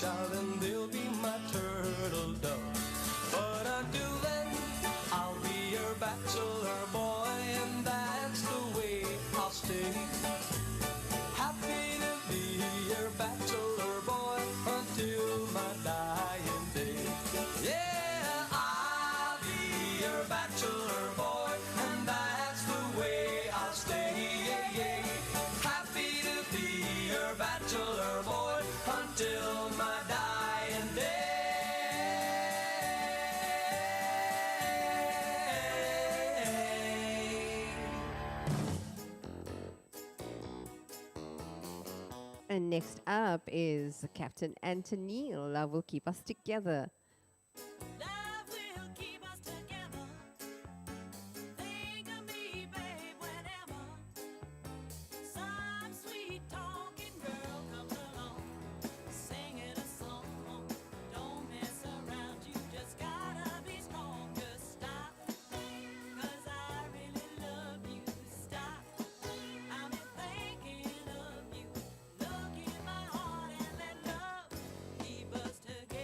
child and they'll be my turtle dove. But until then, I'll be your bachelor boy, and that's the way I'll stay. Happy to be your bachelor boy until my dying day. Yeah, I'll be your bachelor boy, and that's the way I'll stay. Yeah, yeah. Happy to be your bachelor boy until my dying day. And next up is Captain Anthony. Love will keep us together. Love will keep us together. Think of me, babe, whenever some sweet talking girl comes along, singing a song. Don't mess around, you just gotta be strong. Just stop, 'cause I really love you. Stop, I've been thinking of you. Look in my heart and let love keep us together.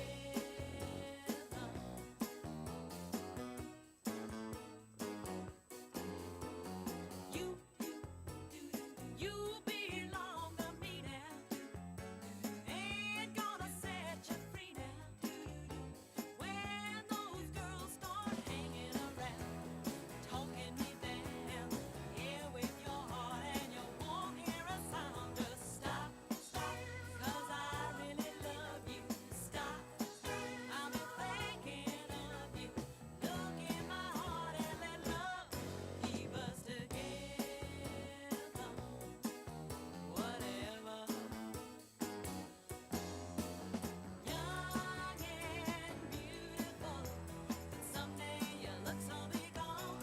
You belong to me now. Ain't gonna set you free now. When those girls start hanging around, talking me down, yeah, with your heart and you won't hear a sound. Just stop, 'cause I really love you. Stop, I've been thinking of you. Look in my heart and let love keep us together. Whatever. Young and beautiful, but someday your looks will be gone.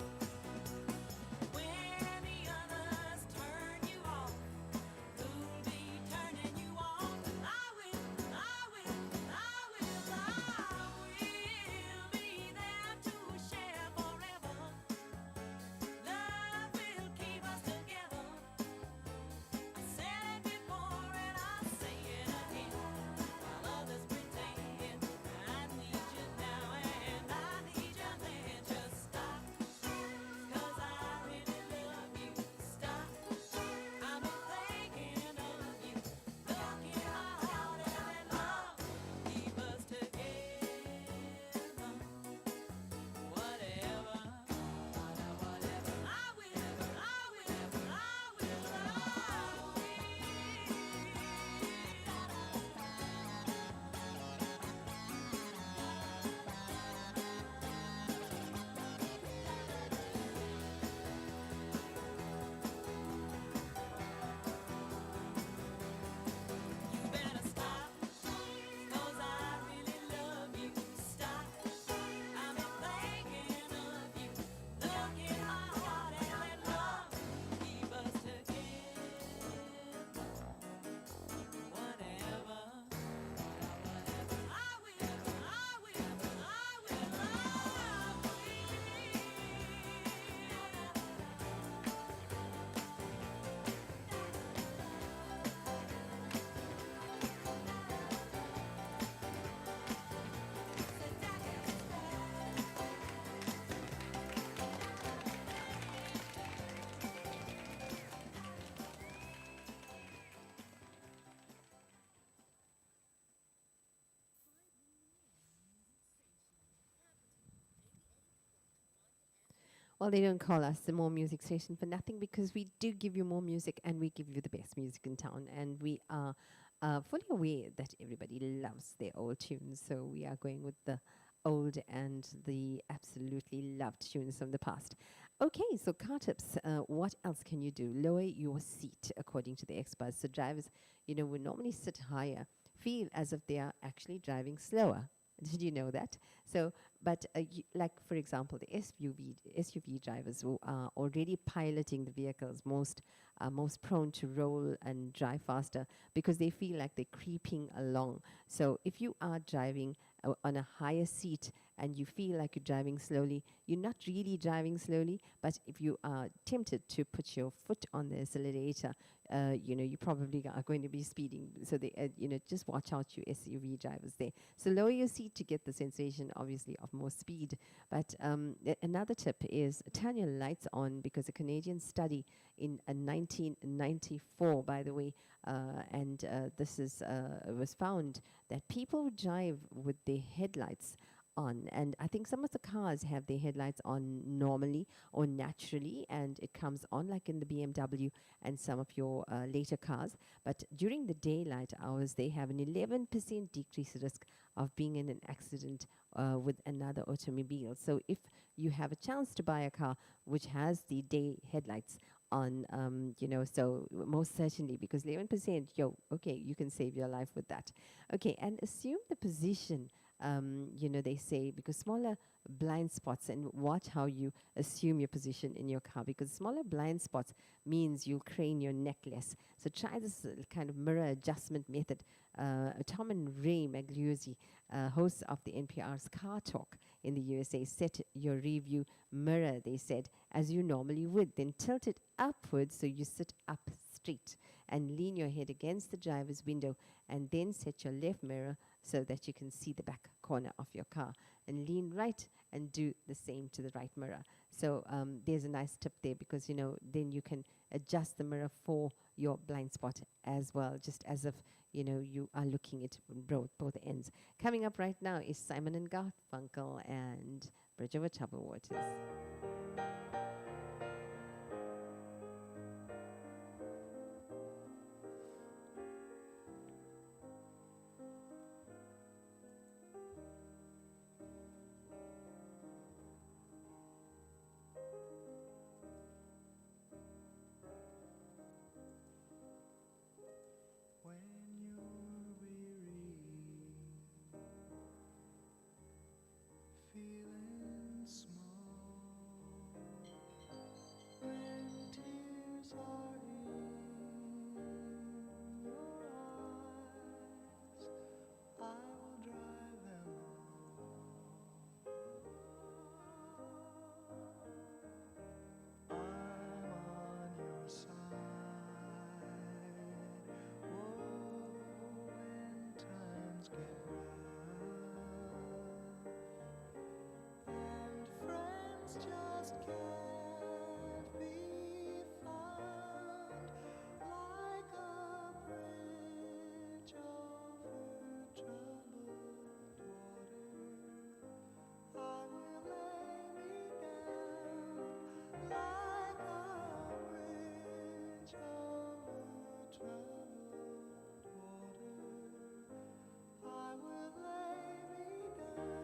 When the others turn you off, who'll be turning you on? I will be there to share forever. Love will keep us together. I said it before and I'll say it again. While others pretend, I need you now and I need you then. Just stop, 'cause I really love you. Stop, I've been thinking of you. Look in my heart and let love keep us together. Whatever. I will. You better stop, 'cause I really love you. Stop, I've been thinking of you. Look in my heart and let love keep us together. Whatever. I will. Well, they don't call us the More Music Station for nothing, because we do give you more music and we give you the best music in town. And we are fully aware that everybody loves their old tunes. So we are going with the old and the absolutely loved tunes from the past. Okay, so car tips. What else can you do? Lower your seat, according to the experts. So drivers, would normally sit higher, feel as if they are actually driving slower. Did you know that? So, but like for example, the SUV drivers who are already piloting the vehicles most prone to roll and drive faster because they feel like they're creeping along. So, if you are driving on a higher seat and you feel like you're driving slowly, you're not really driving slowly, but if you are tempted to put your foot on the accelerator, you probably are going to be speeding. So just watch out, you SUV drivers there. So lower your seat to get the sensation, obviously, of more speed. But another tip is turn your lights on, because a Canadian study in 1994, by the way, and this was found that people who drive with their headlights on, and I think some of the cars have their headlights on normally or naturally, and it comes on like in the BMW and some of your later cars. But during the daylight hours, they have an 11% decreased risk of being in an accident with another automobile. So if you have a chance to buy a car which has the day headlights on, so most certainly, because 11%, okay, you can save your life with that. Okay, and assume the position. They say, because smaller blind spots, and watch how you assume your position in your car, because smaller blind spots means you'll crane your neck less. So try this kind of mirror adjustment method. Tom and Ray Magliuzzi, hosts of the NPR's Car Talk in the USA, set your review mirror, they said, as you normally would, then tilt it upwards so you sit up straight and lean your head against the driver's window, and then set your left mirror so that you can see the back corner of your car, and lean right and do the same to the right mirror. So there's a nice tip there, because then you can adjust the mirror for your blind spot as well, just as if you are looking at both ends. Coming up right now is Simon and Garfunkel and Bridge Over Troubled Waters. When you're weary, feeling small, when tears are in your eyes, I will dry them all. I'm on your side. Whoa, when times get rough and friends just can't be found, like a bridge over troubled water, I will lay me down, like a bridge over troubled water, I will lay me down.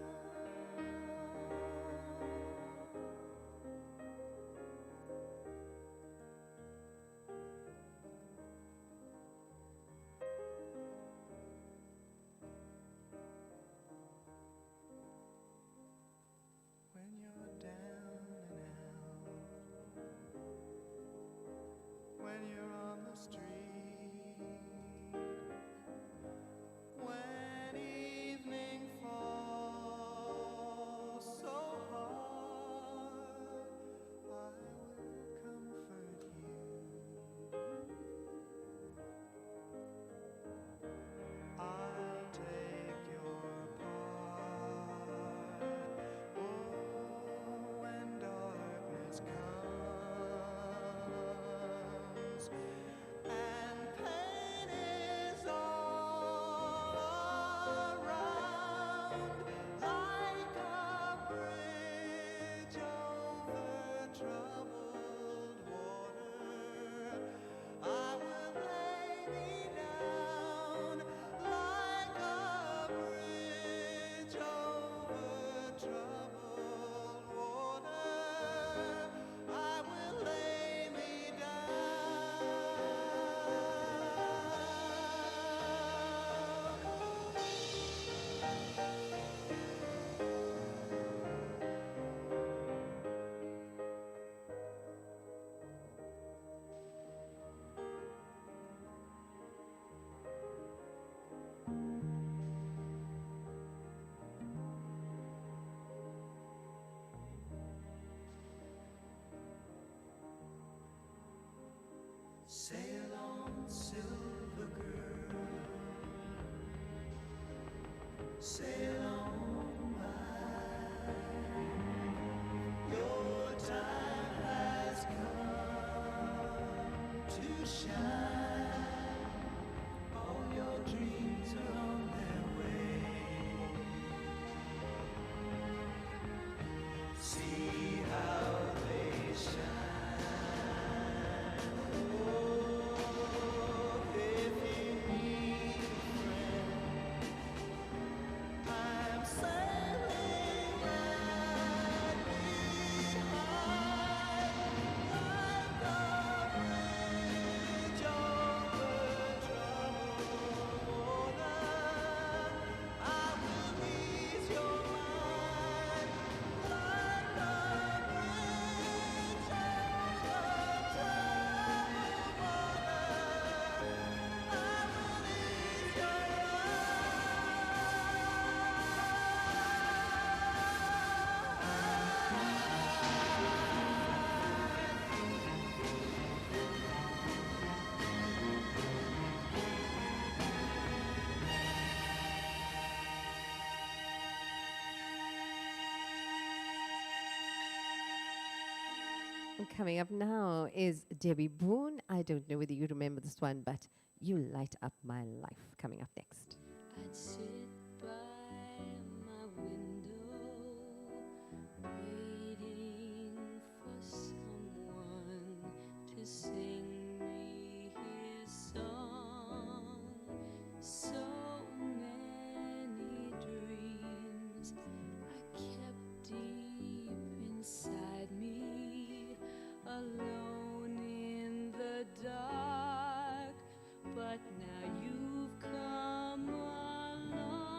Sail on, silver girl, sail on by. Your time has come to shine. All your dreams are on their way. See how they shine. Oh, if you need a friend, I'm sailing right behind. Like a bridge over troubled water, I will ease your mind. Like a bridge over troubled water, I will ease your And coming up now is Debbie Boone. I don't know whether you remember this one, but You Light Up My Life coming up next. I'd sit by my window, waiting for someone to sing me his song. So many dreams I kept deep inside me, alone in the dark. But now you've come along.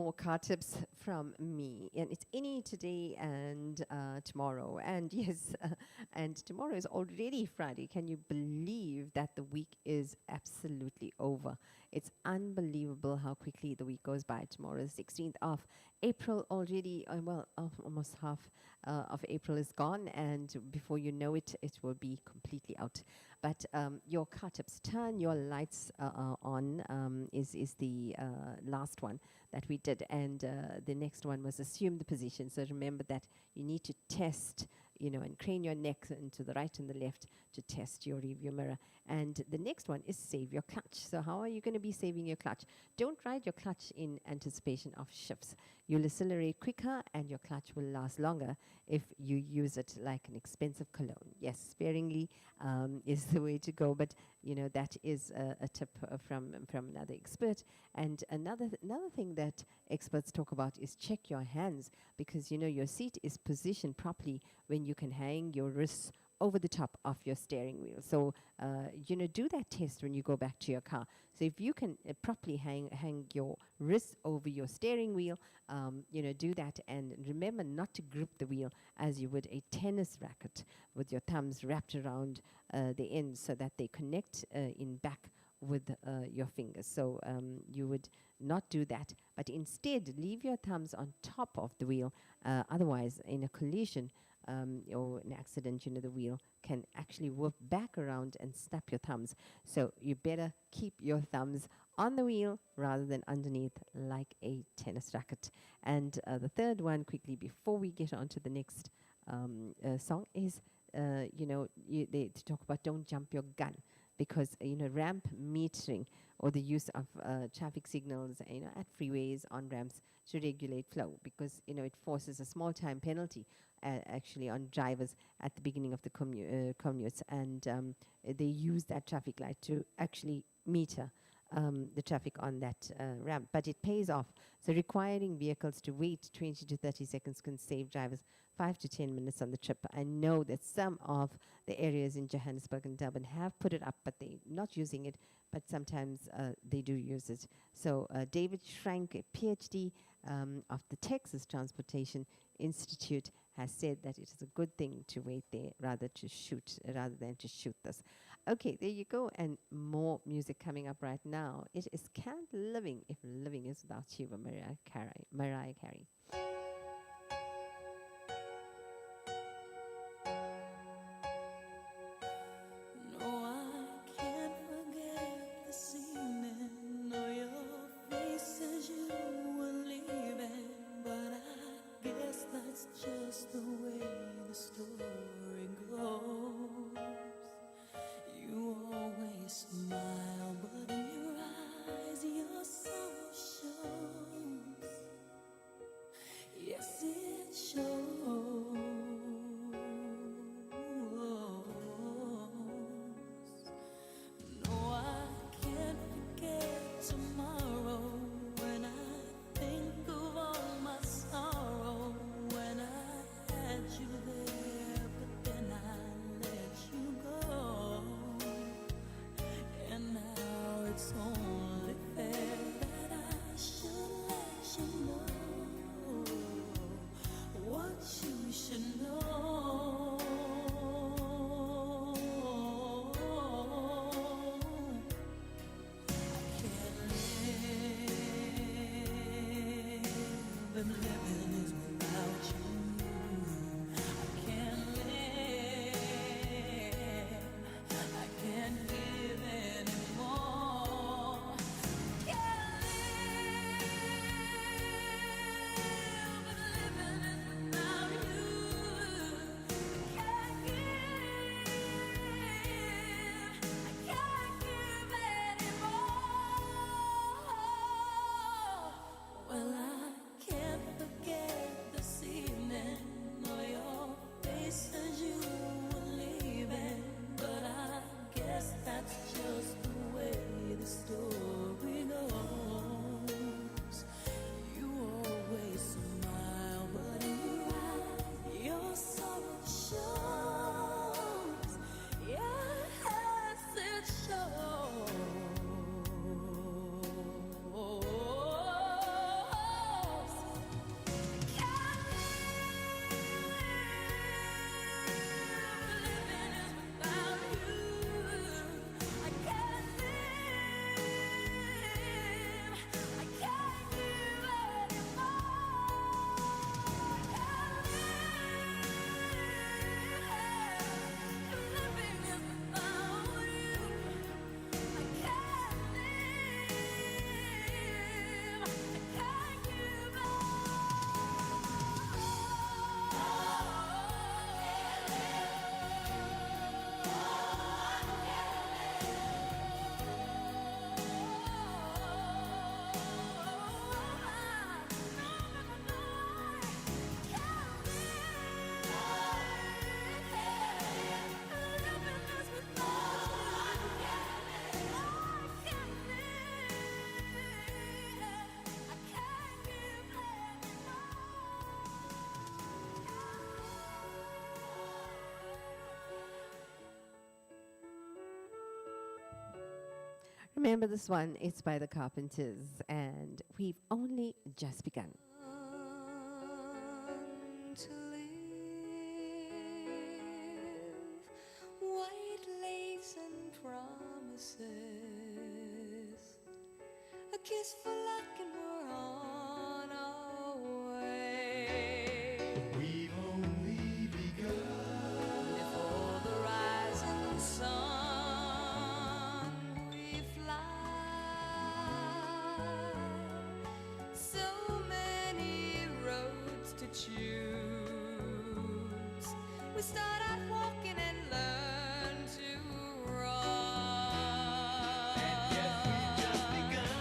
more car tips from me, and it's any today and tomorrow. And yes, and tomorrow is already Friday. Can you believe that the week is absolutely over? It's unbelievable how quickly the week goes by. Tomorrow is 16th of April already. Almost half of April is gone, and before you know it, it will be completely out. But your car tips, turn your lights on, is the last one that we did. And the next one was assume the position. So remember that you need to test, and crane your neck into the right and the left to test your rearview mirror. And the next one is save your clutch. So how are you going to be saving your clutch? Don't ride your clutch in anticipation of shifts. You'll accelerate quicker and your clutch will last longer if you use it like an expensive cologne. Yes, sparingly is the way to go, but that is a tip from another expert. And another thing that experts talk about is check your hands, because your seat is positioned properly when you can hang your wrists over the top of your steering wheel. So, do that test when you go back to your car. So if you can properly hang your wrists over your steering wheel, do that. And remember not to grip the wheel as you would a tennis racket, with your thumbs wrapped around the ends so that they connect in back with your fingers. So you would not do that, but instead leave your thumbs on top of the wheel. Otherwise, in a collision, or an accident, the wheel can actually whip back around and snap your thumbs. So you better keep your thumbs on the wheel rather than underneath like a tennis racket. And the third one, quickly, before we get on to the next song, is, they talk about don't jump your gun, because, ramp metering or the use of traffic signals, at freeways, on ramps, to regulate flow, because, it forces a small time penalty actually on drivers at the beginning of the commutes, and they use that traffic light to actually meter the traffic on that ramp, but it pays off. So requiring vehicles to wait 20 to 30 seconds can save drivers 5 to 10 minutes on the trip. I know that some of the areas in Johannesburg and Durban have put it up, but they're not using it, but sometimes they do use it. So David Schrank, a PhD of the Texas Transportation Institute, has said that it is a good thing to wait there rather than to shoot this. Okay, there you go, and more music coming up right now. It is Can't Living If Living Is Without You by Mariah Carey. No, I can't forget this evening. No, your face as you were leaving, but I guess that's just the way the story goes. You always smile, but in your eyes your soul shows. Remember this one? It's by the Carpenters, and we've only just begun. To live, white lace and promises, a kiss for luck and we're on our way. We've only begun. Before the rising sun we fly, so many roads to choose. We start out walking and learn to run. And yet we've just begun.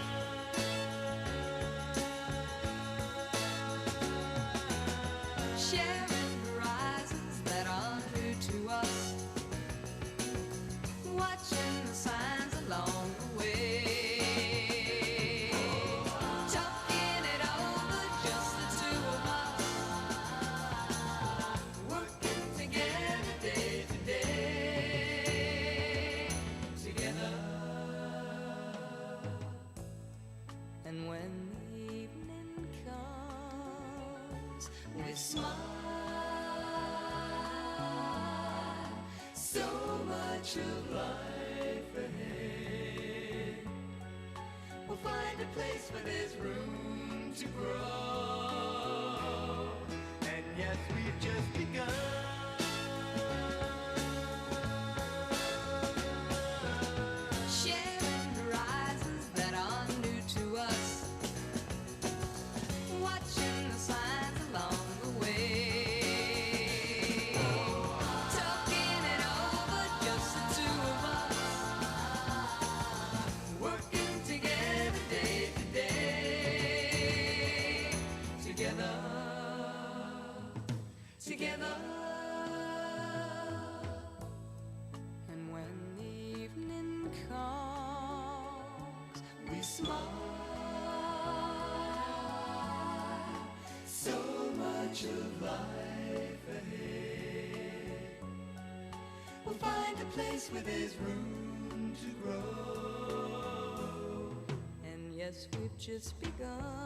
Sharing horizons that are new to us, watching the signs along the way, talking it over, just the two of us, working together day to day, together. And when the evening comes, we smile. So much of life ahead. We'll find a place where there's room to grow. And yes, we've just begun. Sharing horizons that are new to us, watching the signs along the way, talking it over, just the two of us, working together day to day, together, together. And when the evening comes, we smile. So much of life ahead. We'll find a place where there's room to grow. And yes, we've just begun.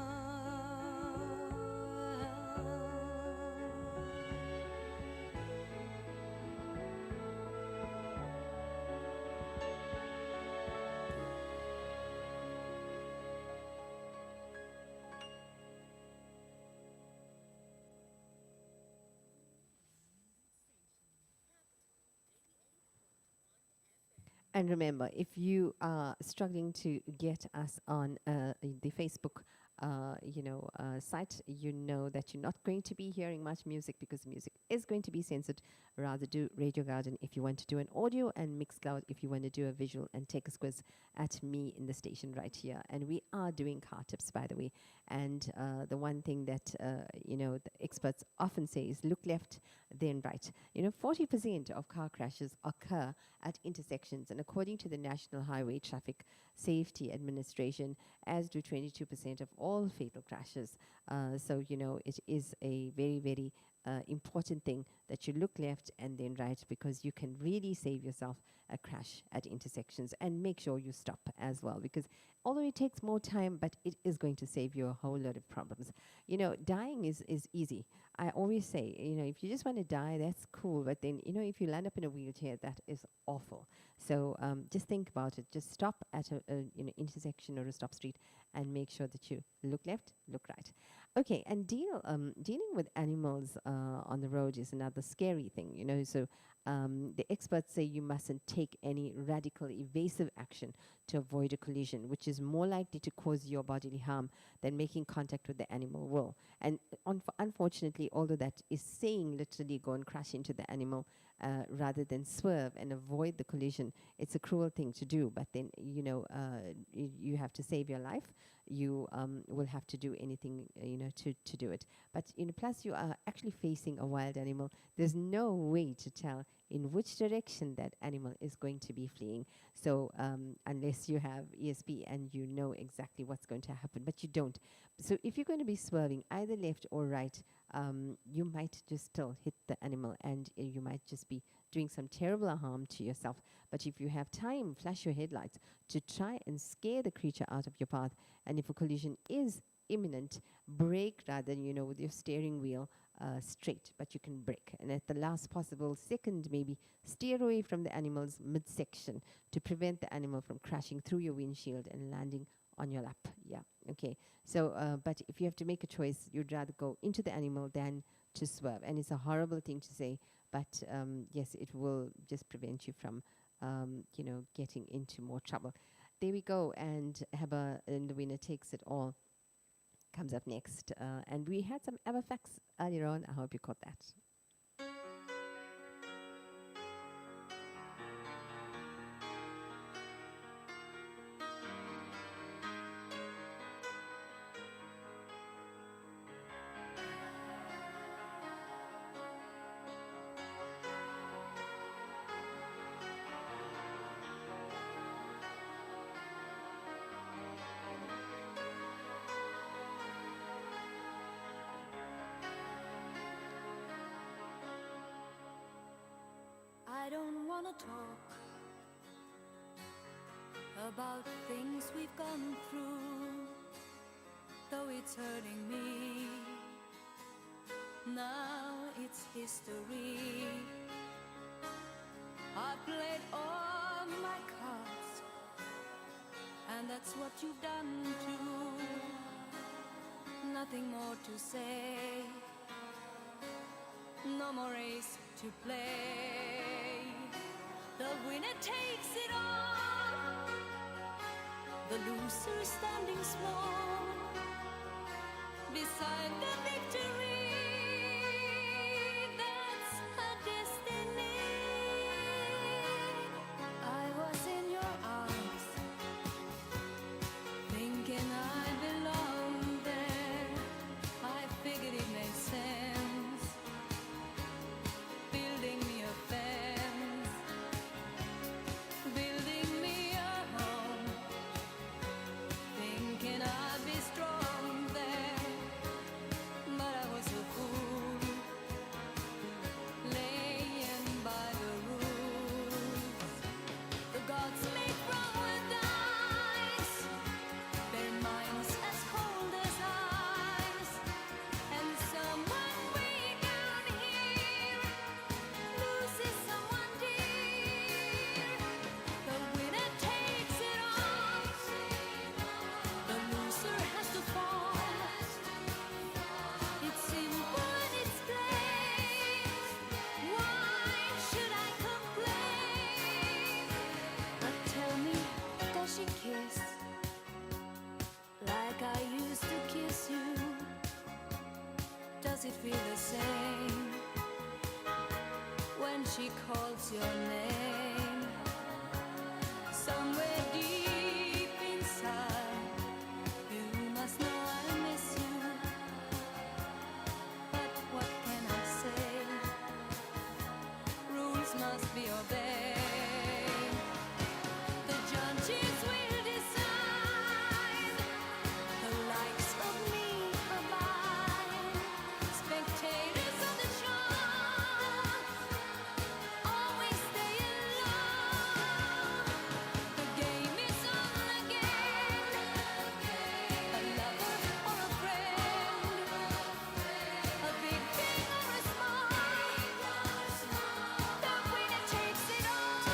And remember, if you are struggling to get us on the Facebook, site, you know that you're not going to be hearing much music because music is going to be censored. Rather do Radio Garden if you want to do an audio, and Mixcloud if you want to do a visual, and take a quiz at me in the station right here. And we are doing car tips, by the way. And the one thing that the experts often say is look left, then right. 40% of car crashes occur at intersections, and according to the National Highway Traffic Safety Administration, as do 22% of all fatal crashes. So it is a very, very important thing that you look left and then right, because you can really save yourself a crash at intersections. And make sure you stop as well, because although it takes more time, but it is going to save you a whole lot of problems. Dying is easy. I always say, if you just want to die, that's cool. But then, if you land up in a wheelchair, that is awful. So just think about it. Just stop at a intersection or a stop street and make sure that you look left, look right. Okay, and dealing with animals on the road is another scary thing, So the experts say you mustn't take any radical evasive action to avoid a collision, which is more likely to cause your bodily harm than making contact with the animal will. And unfortunately, although that is saying literally go and crash into the animal rather than swerve and avoid the collision, it's a cruel thing to do. But then, you have to save your life. You will have to do anything, to do it. But plus you are actually facing a wild animal. There's no way to tell in which direction that animal is going to be fleeing. So unless you have ESP and you know exactly what's going to happen, but you don't. So if you're going to be swerving either left or right, you might just still hit the animal, and you might just be doing some terrible harm to yourself. But if you have time, flash your headlights to try and scare the creature out of your path. And if a collision is imminent, brake rather, with your steering wheel straight, but you can brake. And at the last possible second, maybe steer away from the animal's midsection to prevent the animal from crashing through your windshield and landing on your lap. Yeah, okay. So, but if you have to make a choice, you'd rather go into the animal than to swerve. And it's a horrible thing to say, but yes, it will just prevent you from, getting into more trouble. There we go. And Heba, and the winner takes it all, comes up next. And we had some ABBA facts earlier on. I hope you caught that. I don't wanna talk about things we've gone through, though it's hurting me. Now it's history. I played all my cards, and that's what you've done too. Nothing more to say, no more race to play. The winner takes it all, the loser standing small beside the victory. That's her destiny. I was in your arms, thinking I belonged there. I figured it made sense, building me a fence, building me a home, thinking I'd be strong there. But I was a fool, laying by the rules. The gods make wrong with dice, their minds as cold as ice. And someone way down here loses someone dear. The winner takes it all, the loser has to fall. It's simple and it's plain. Why should I complain? But tell me, does she kiss like I used to kiss you? Does it feel the same when she calls your name? Somewhere deep inside, you must know I miss you. But what can I say? Rules must be obeyed. The judges will decide, the likes of me abide. Spectators of the show always stay alone. The game is on again. A lover or a friend, a big thing or a small, the winner takes it all.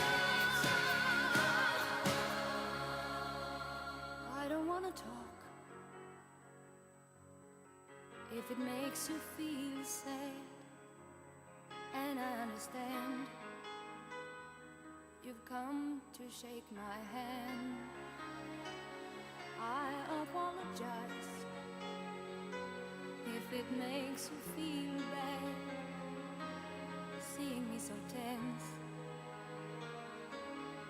I don't wanna talk if it makes you feel sad, and I understand. You've come to shake my hand. I apologize if it makes you feel bad, seeing me so tense,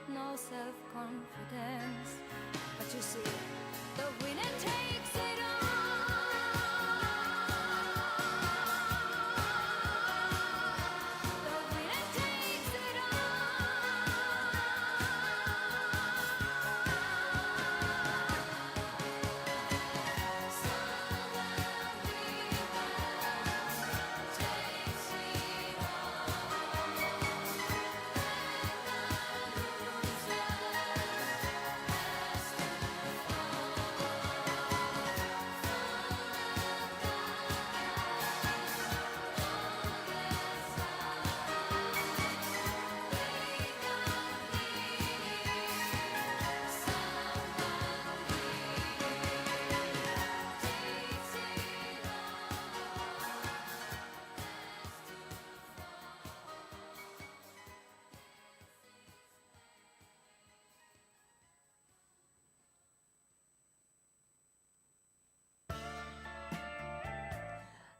no self-confidence. But you see, the winner takes it all. The winner takes it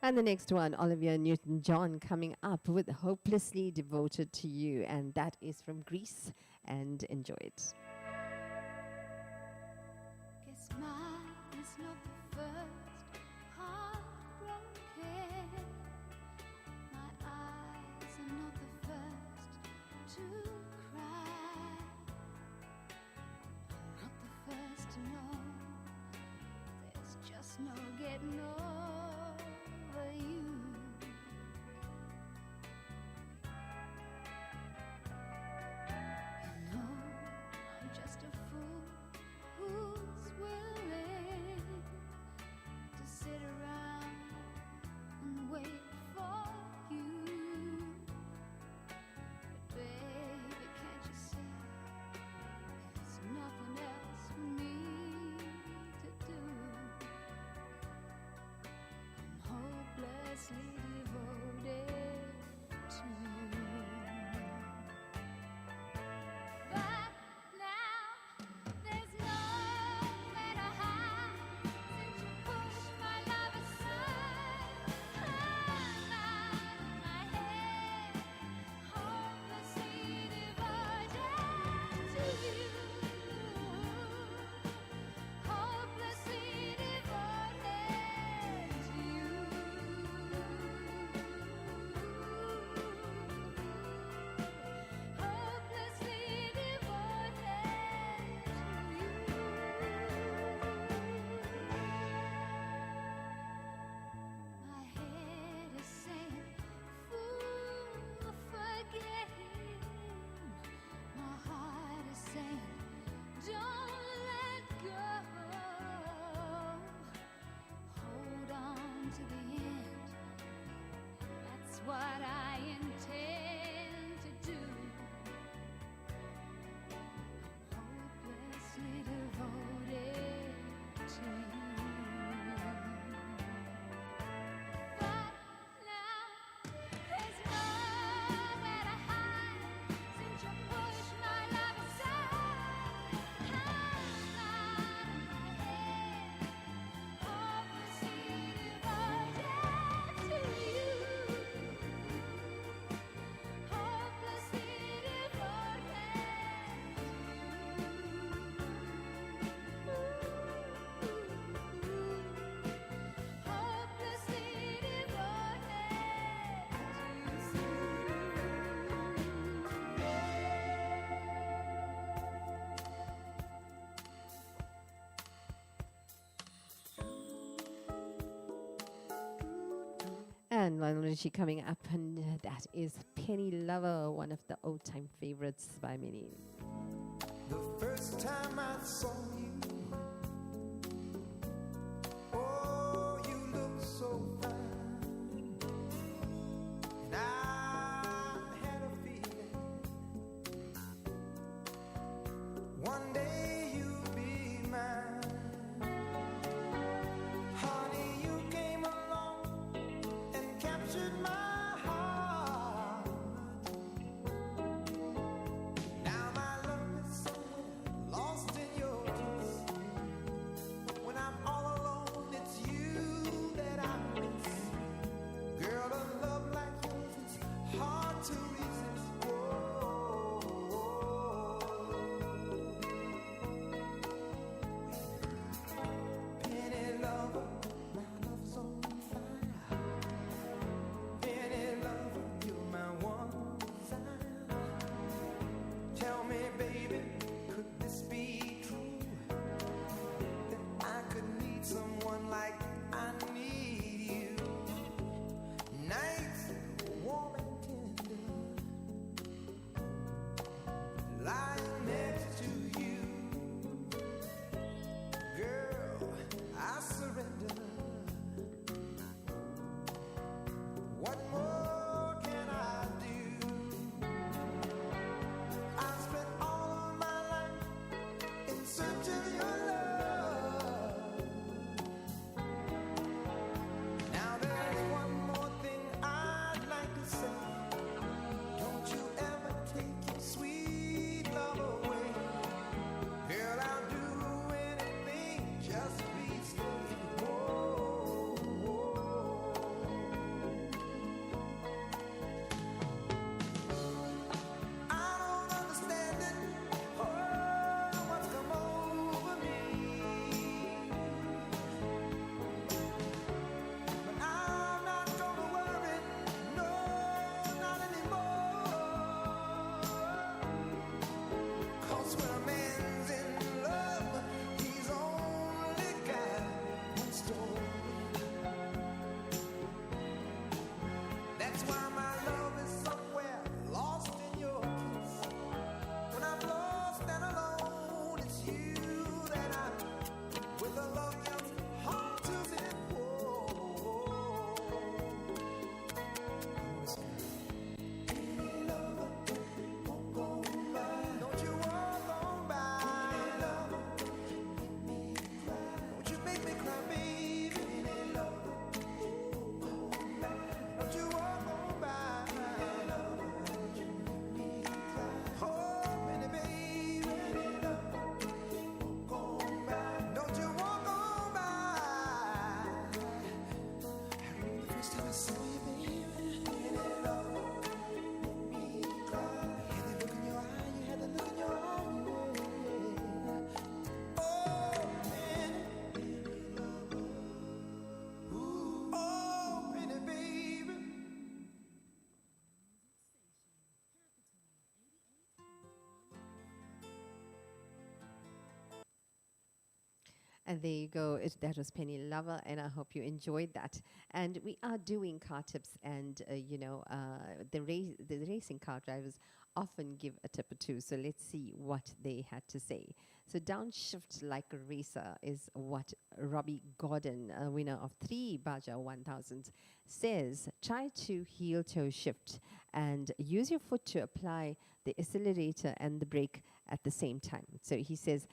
And the next one, Olivia Newton-John, coming up with Hopelessly Devoted to You. And that is from Greece. And enjoy it. Guess mine is not the first heartbroken. My eyes are not the first to cry. Not the first to know. There's just no getting over you. You know, I'm just a fool who's willing to sit around and wait for you. But baby, can't you see there's nothing else for me to do? I'm hopelessly devoted to you. But now there's nowhere to hide since you pushed my love aside. I'm out of my head, hopelessly devoted to you. Hopelessly devoted to you. Hopelessly devoted to you. My head is saying, fool, forget him. My heart is saying, don't let go. Hold on to the end. That's what I intend to do. Hopelessly devoted to you. But now there's nowhere to hide since you pushed my love aside. I'm out of my head, hopelessly devoted to you. Hopelessly devoted to you. Hopelessly And Lionel Richie coming up, and that is Penny Lover, one of the old time favorites by many. The first time I saw you, oh, you looked so fine, and I had a feeling one day you'd be mine. Honey, you came along and captured my heart. Now my love is somewhere lost in your kiss. When I'm all alone, it's you that I miss. Girl, a love like yours, it's hard to resist. Whoa. And there you go. That was Penny Lover, and I hope you enjoyed that. And we are doing car tips, and the racing car drivers often give a tip or two. So let's see what they had to say. So downshift like a racer is what Robbie Gordon, a winner of 3 Baja 1000s, says. Try to heel toe shift and use your foot to apply the accelerator and the brake at the same time. So he says,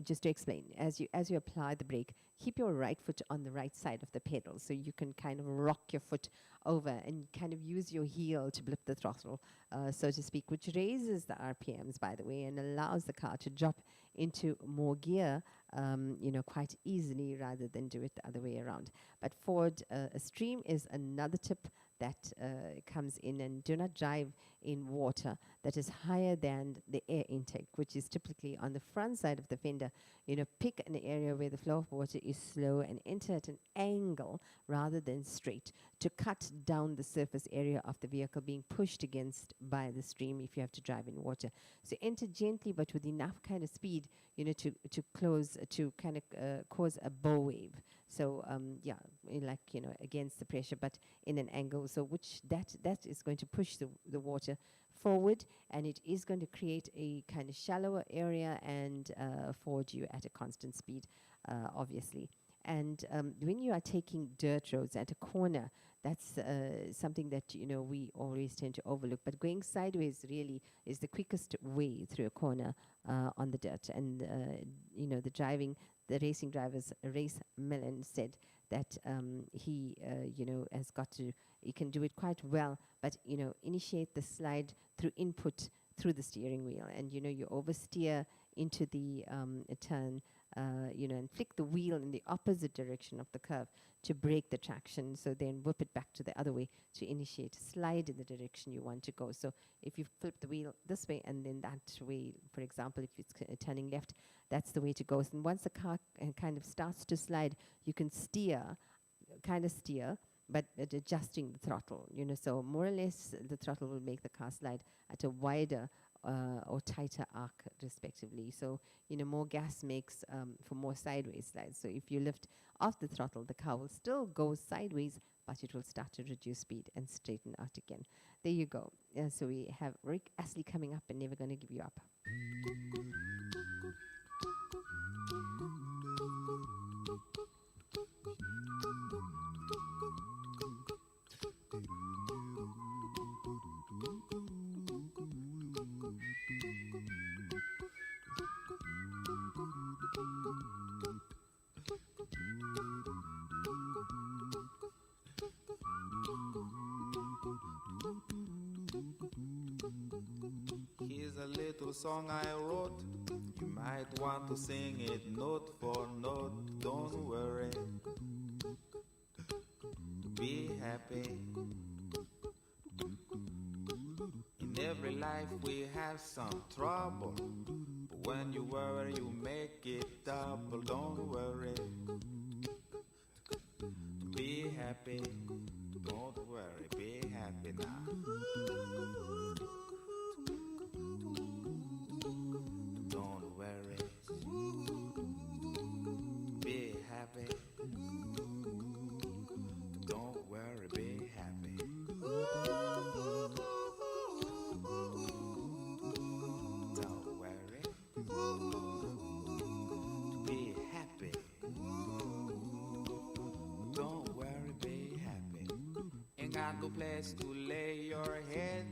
just to explain, as you apply the brake, keep your right foot on the right side of the pedal, so you can kind of rock your foot over and kind of use your heel to blip the throttle, so to speak, which raises the RPMs, by the way, and allows the car to drop into more gear, quite easily, rather than do it the other way around. But Ford Stream is another tip that comes in, and do not drive in water that is higher than the air intake, which is typically on the front side of the fender. Pick an area where the flow of water is slow and enter at an angle rather than straight to cut down the surface area of the vehicle being pushed against by the stream if you have to drive in water. So enter gently but with enough kind of speed, to kind of cause a bow wave. So against the pressure, but in an angle. So which that is going to push the water forward, and it is going to create a kind of shallower area and forward you at a constant speed, obviously. And when you are taking dirt roads at a corner, that's something that we always tend to overlook. But going sideways really is the quickest way through a corner on the dirt. And the racing drivers, Race Millen, said that he can do it quite well, but initiate the slide through input through the steering wheel, and you oversteer into the turn, and flick the wheel in the opposite direction of the curve to break the traction. So then whip it back to the other way to initiate a slide in the direction you want to go. So if you flip the wheel this way and then that way, for example, if it's turning left, that's the way to go. And once the car kind of starts to slide, you can steer, but adjusting the throttle, so more or less the throttle will make the car slide at a wider or tighter arc, respectively. So, more gas makes for more sideways slides. So if you lift off the throttle, the car will still go sideways, but it will start to reduce speed and straighten out again. There you go. So we have Rick Astley coming up and Never Gonna Give You Up. Here's a little song I wrote. You might want to sing it note for note. Don't worry, be happy. In every life we have some trouble, but when you worry you make it double. Don't worry, be happy. Don't worry, be happy now. Don't worry, be happy. Don't worry, be happy. Don't worry, be happy. Don't worry, be happy. Ain't got no place to lay your head.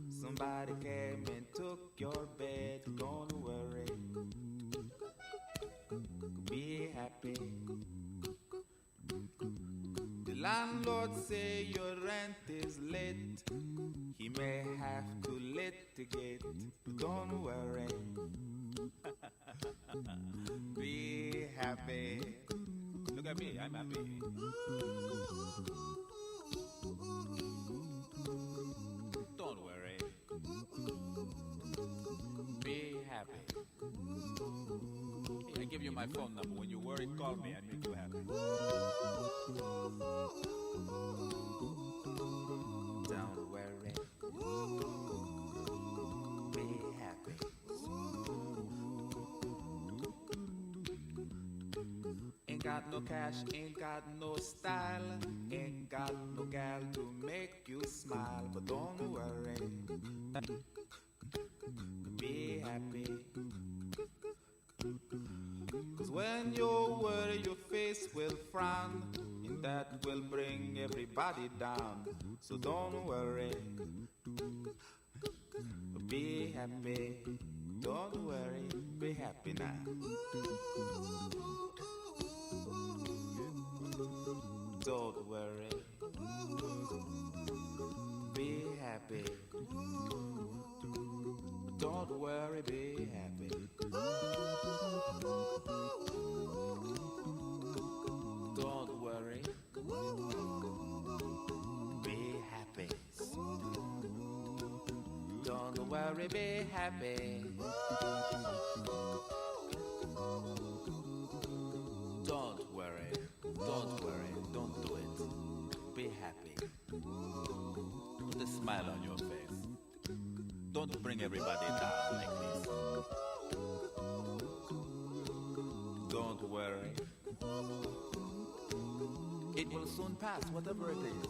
Somebody came and took your bed. Don't worry, be happy. The landlord say your rent is late. He may have to litigate. Don't worry, be happy. Look at me, I'm happy. Don't worry, be happy. Hey, I give you my phone number. When you're worried, call me. I make you happy. Don't worry, be happy. got no cash, ain't got no style, ain't got no gal to make you smile. But don't worry, be happy. 'Cause when you worry, your face will frown, and that will bring everybody down. So don't worry, be happy. Don't worry, be happy now. Don't worry, be happy. Don't worry, be happy. Don't worry, be happy. Don't worry, be happy. Don't worry, don't do it. Be happy. Put a smile on your face. Don't bring everybody down like this. Don't worry. It will soon pass, whatever it is.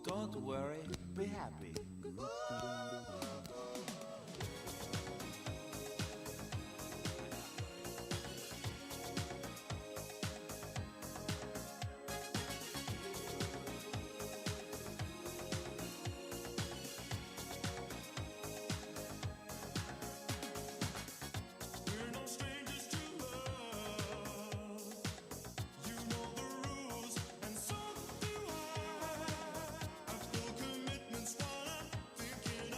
Don't worry, be happy. We're no strangers to love. You know the rules, and so do I. I've full commitments while I'm thinking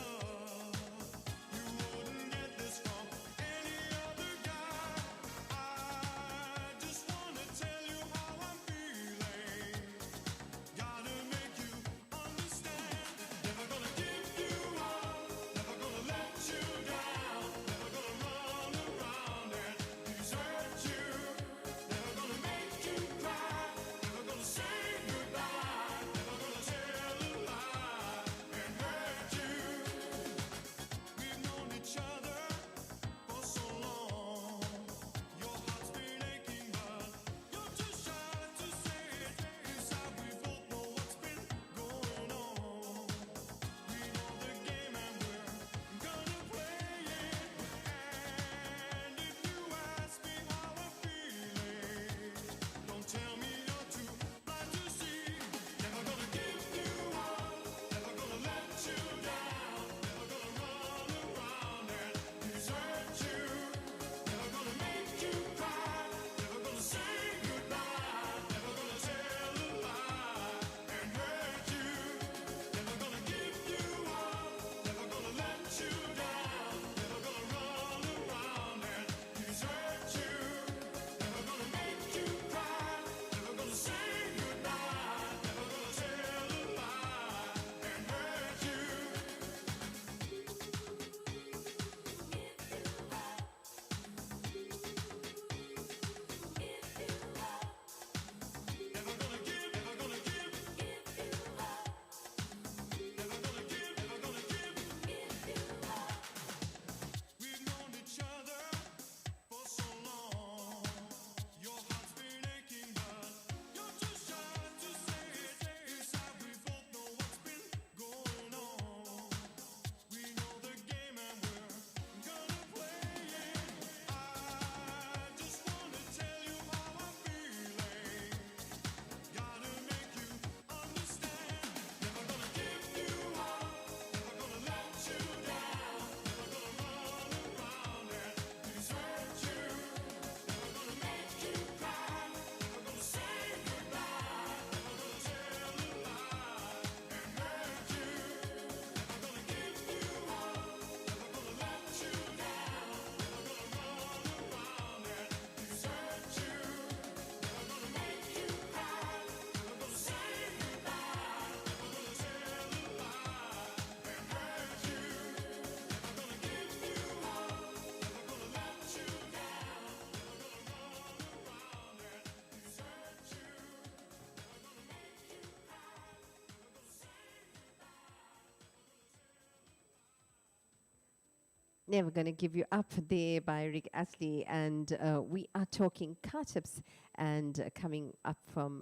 Never Gonna Give You Up there by Rick Astley. And we are talking car tips and coming up from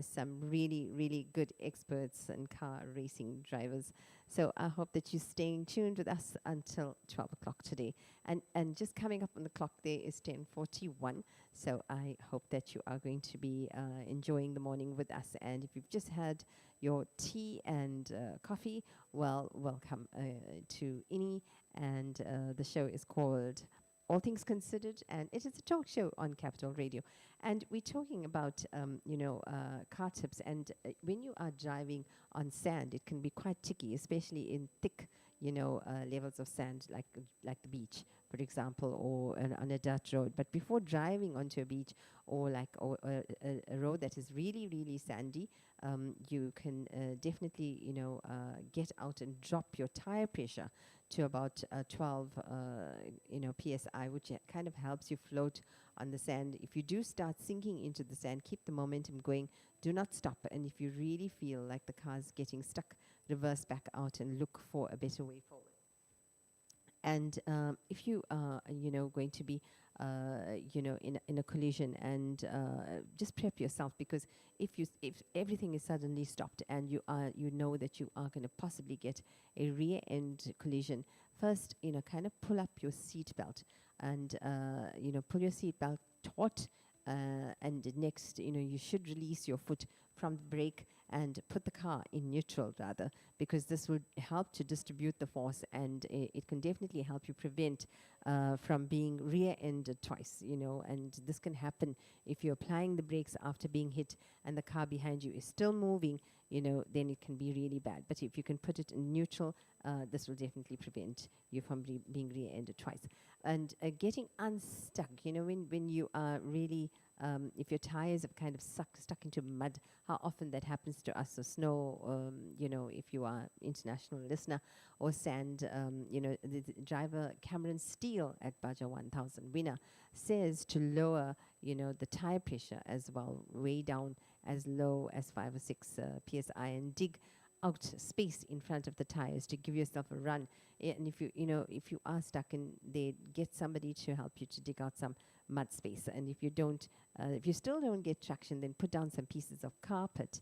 some really, really good experts and car racing drivers. So I hope that you're staying tuned with us until 12 o'clock today. And just coming up on the clock there is 10:41. So I hope that you are going to be enjoying the morning with us. And if you've just had your tea and coffee, well, welcome to INI. And the show is called All Things Considered, and it is a talk show on Capital Radio. And we're talking about, car tips. And when you are driving on sand, it can be quite tricky, especially in thick, levels of sand, like the beach, for example, or on a dirt road. But before driving onto a beach or a road that is really, really sandy, you can definitely, get out and drop your tire pressure to about 12, psi, which kind of helps you float on the sand. If you do start sinking into the sand, keep the momentum going. Do not stop. And if you really feel like the car's getting stuck, reverse back out and look for a better way forward. And if you are, going to be, in a collision, and just prep yourself, because if everything is suddenly stopped and you know that you are going to possibly get a rear end collision, first, kind of pull up your seat belt and, pull your seat belt taut. And next, you should release your foot from the brake and put the car in neutral, rather, because this will help to distribute the force, and it can definitely help you prevent from being rear-ended twice, and this can happen if you're applying the brakes after being hit and the car behind you is still moving, then it can be really bad. But if you can put it in neutral, this will definitely prevent you from being rear-ended twice. And getting unstuck, when you are really, if your tires have kind of stuck into mud, how often that happens to us, or snow, if you are international listener, or sand, the driver Cameron Steele at Baja 1000 winner says to lower, the tire pressure as well, way down as low as 5 or 6 psi, and dig out space in front of the tires to give yourself a run. And if you are stuck, and they get somebody to help you to dig out some mud space. And if you still don't get traction, then put down some pieces of carpet,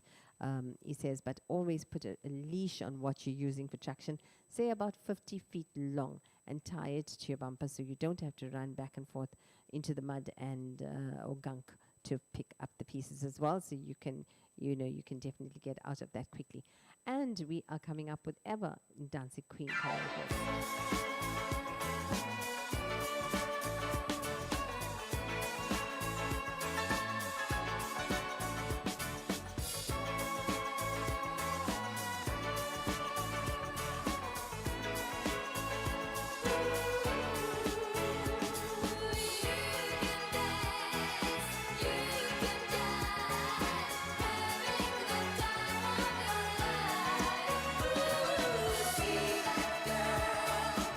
he says, but always put a leash on what you're using for traction, say about 50 feet long, and tie it to your bumper so you don't have to run back and forth into the mud and or gunk to pick up the pieces as well. So you can definitely get out of that quickly. And we are coming up with Ever, Dancing Queen. See that girl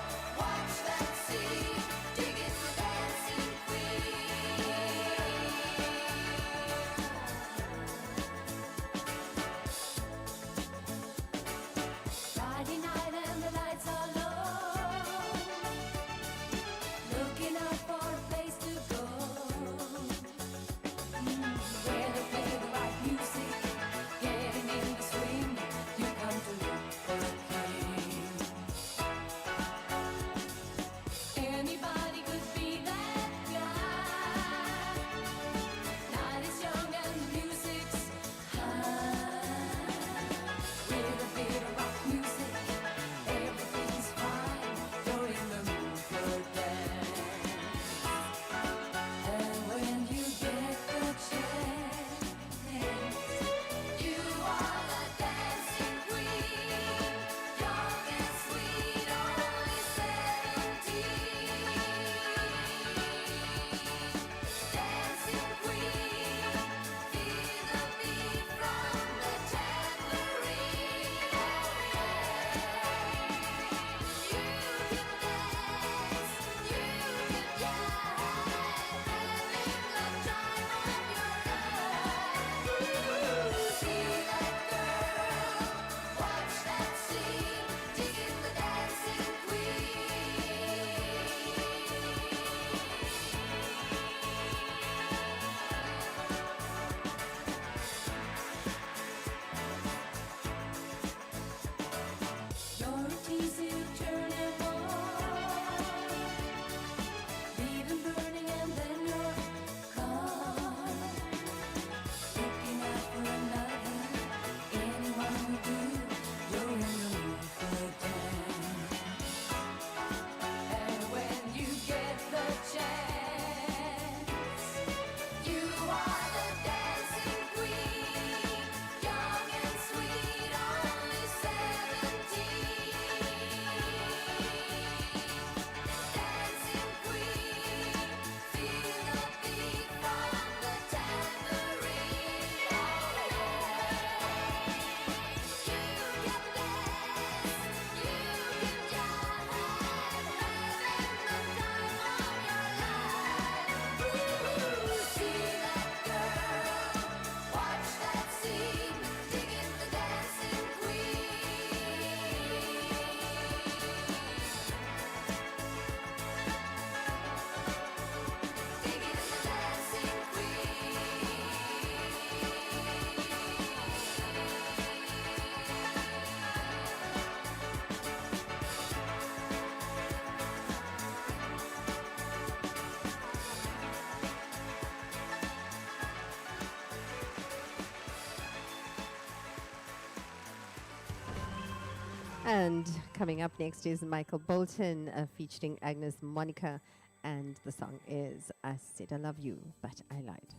And coming up next is Michael Bolton featuring Agnes Monica. And the song is I Said I Love You, But I Lied.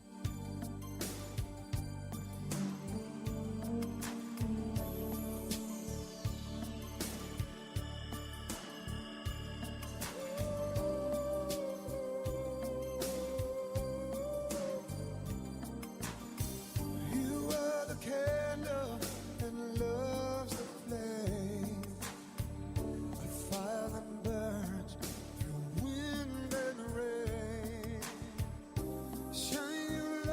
You were the candle and love's the flame, a fire that burns through wind and rain. Shine your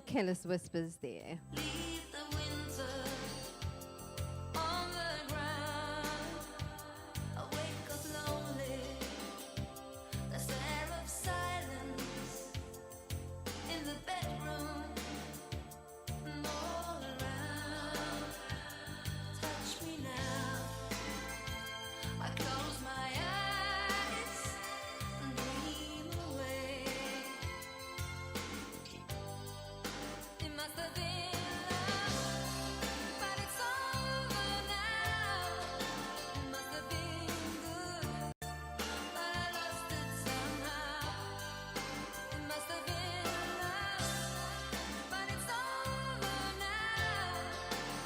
Careless Whispers there. Leave the winter on the ground. I wake up lonely. There's air of silence in the bedroom and all around. Touch me now. I close my eyes and dream away. It must have been love, but it's over now. It must have been good, but I lost it somehow. It must have been love, but it's over now.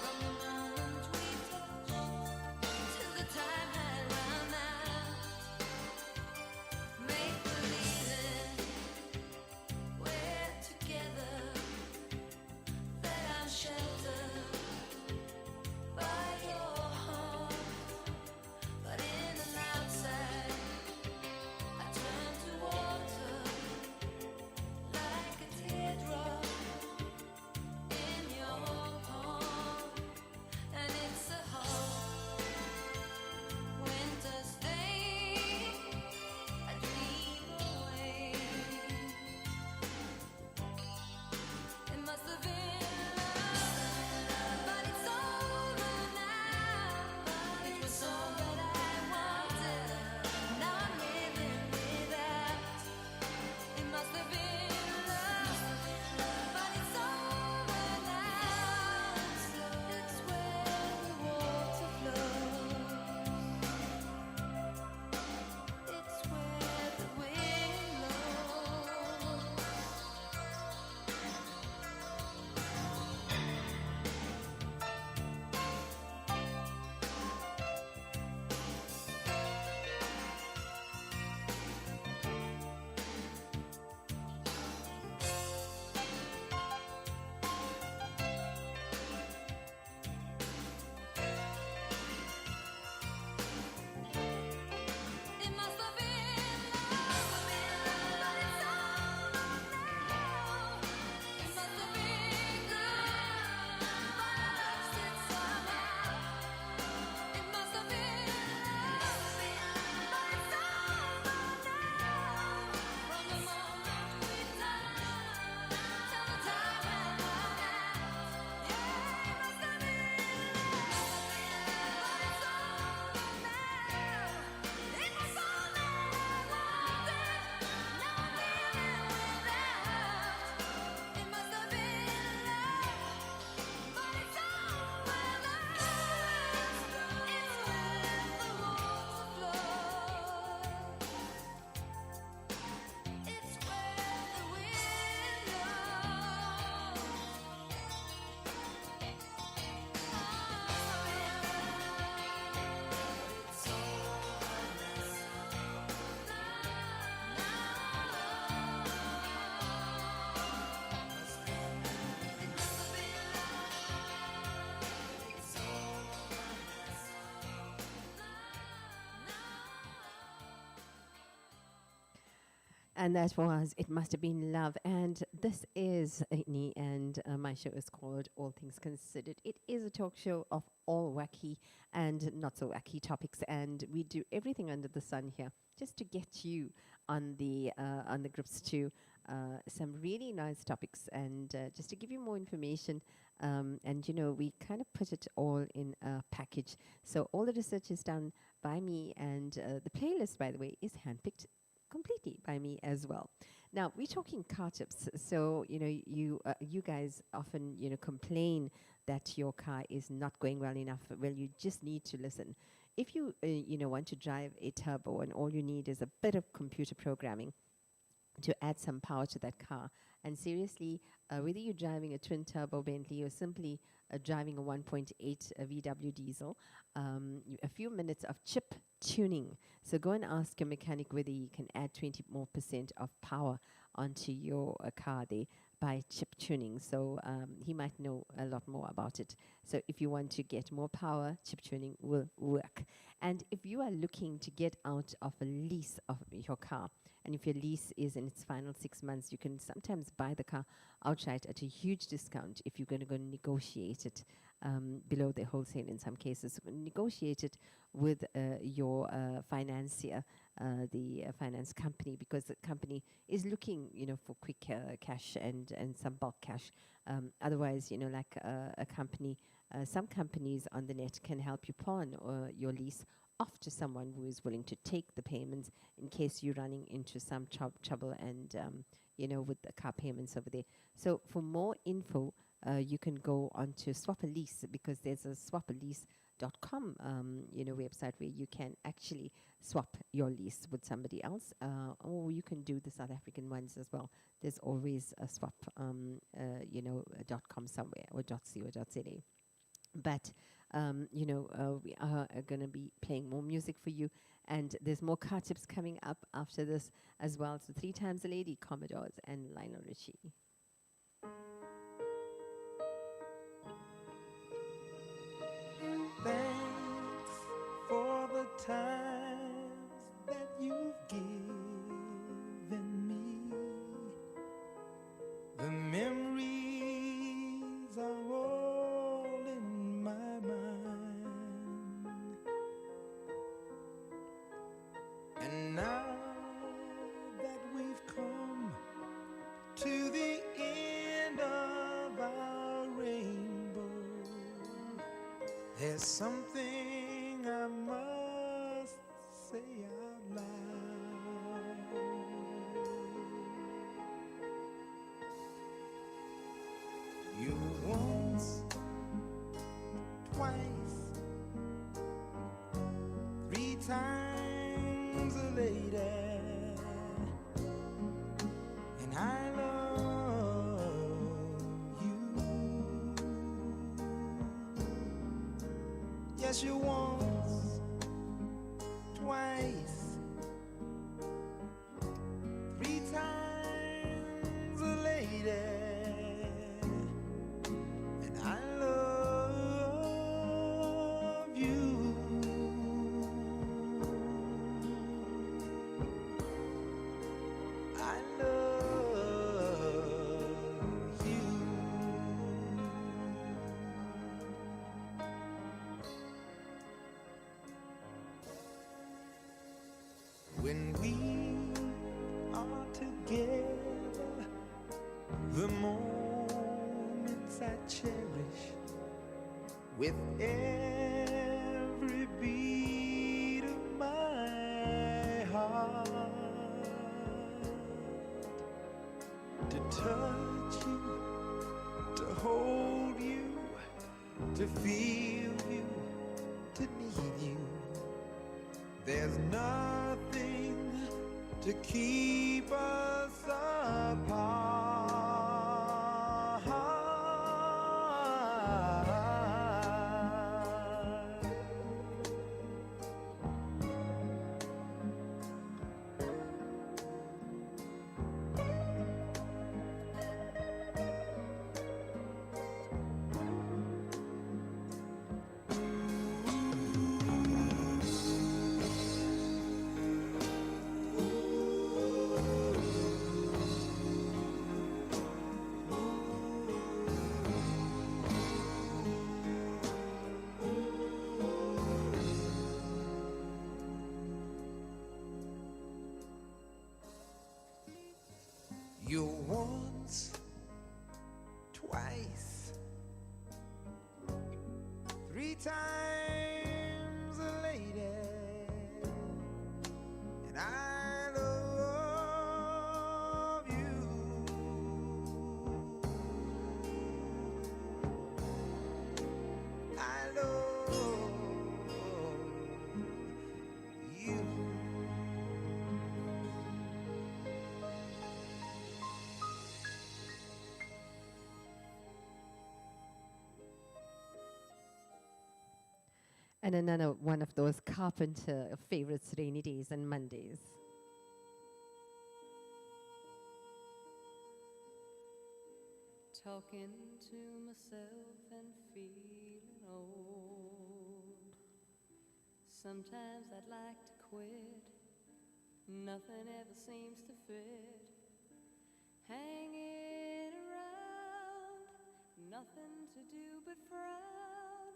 From the moment we touched till the time had run out. Make believing we're together, that I'm sheltered by your heart. But in and outside, I turn to water like a teardrop in your palm. And it's a hard winter's day. I dream away. It must have been love, but it's over now. It was all that I wanted. Now I'm living without. It must have been love, but it's over now. It's where the water flows. It's where the wind blows. It must have been love, but it's over now. It must have been good, but I lost it somehow. It must have been love, but it's over now. From the moment we touched till the time had run out. Yeah, it must have been love, but it's over now. It was all that I wanted. Now I'm living without. It must have been love, but it's over now. It's where the water flows. It's where the wind And that was It Must Have Been Love. And this is Aini, and my show is called All Things Considered. It is a talk show of all wacky and not so wacky topics, and we do everything under the sun here just to get you on the grips to some really nice topics, and just to give you more information. And you know, we kind of put it all in a package. So all the research is done by me, and the playlist, by the way, is handpicked completely by me as well. Now we're talking car tips. So you know, you guys often complain that your car is not going well enough. Well, you just need to listen. If you want to drive a turbo, and all you need is a bit of computer programming to add some power to that car. And seriously, whether you're driving a twin turbo Bentley or simply driving a 1.8 VW diesel, a few minutes of chip tuning. So go and ask your mechanic whether you can add 20 more % of power onto your car there by chip tuning. So he might know a lot more about it. So if you want to get more power, chip tuning will work. And if you are looking to get out of a lease of your car, and if your lease is in its final 6 months, you can sometimes buy the car outright at a huge discount if you're going to go negotiate it below the wholesale in some cases. Negotiate it with your financier, the finance company, because the company is looking, for quick cash and some bulk cash. Otherwise, like a company, some companies on the net can help you pawn your lease off to someone who is willing to take the payments in case you're running into some trouble and, with the car payments over there. So for more info, you can go on to Swap a Lease, because there's a swapalease.com, website where you can actually swap your lease with somebody else, or you can do the South African ones as well. There's always a swap, .com somewhere, or .co.za. But, we are going to be playing more music for you. And there's more car tips coming up after this as well. So 3 Times a Lady, Commodores, and Lionel Richie. Thanks for the times that you've given me. The memories are all in my mind. And now that we've come to the end of our rainbow, there's something I must say out loud. You once, twice, 3 times a lady, and I love you. Yes, you once, twice, 3 times a lady, and I love you. I love you. When we are together, the moments I cherish with every beat of my heart. To touch you, to hold you, to feel you, to need you. There's nothing to keep us apart. You once, twice, 3 times a lady, and I love you. I love you. And another one of those Carpenter favorites, Rainy Days and Mondays. Talking to myself and feeling old. Sometimes I'd like to quit. Nothing ever seems to fit. Hanging Nothing to do but frown.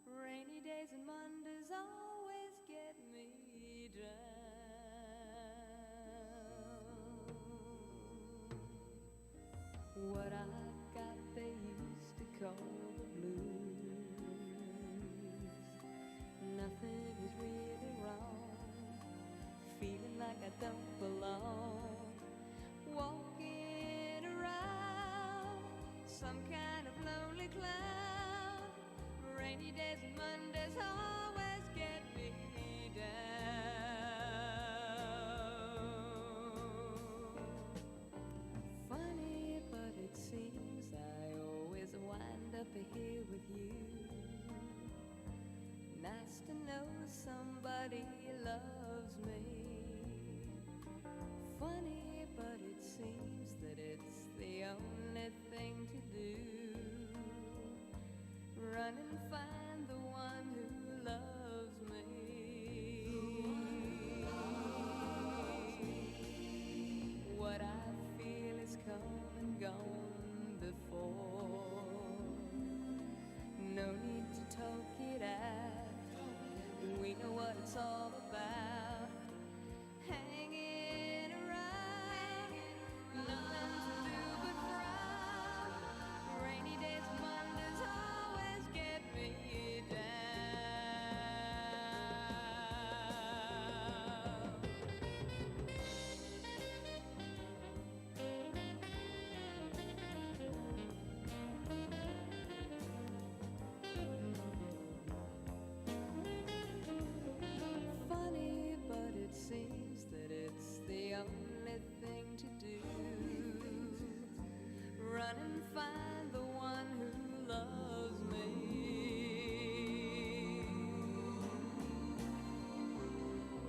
Rainy days and Mondays always get me down. What I've got they used to call the blues. Nothing is really wrong. Feeling like I don't belong. Walking around some kind of lonely cloud. Rainy days and Mondays always get me down. Funny, but it seems I always wind up here with you. Nice to know somebody loves me. Funny, but it seems that it's the only thing to do. Run and find the one who loves me. What I feel is come and gone before. No need to talk it out. We know what it's all about. Hanging around, nothing to do but frown. Rainy days, Mondays always get me Funny, but it seems that it's the only thing to do. Run and find the one who loves me.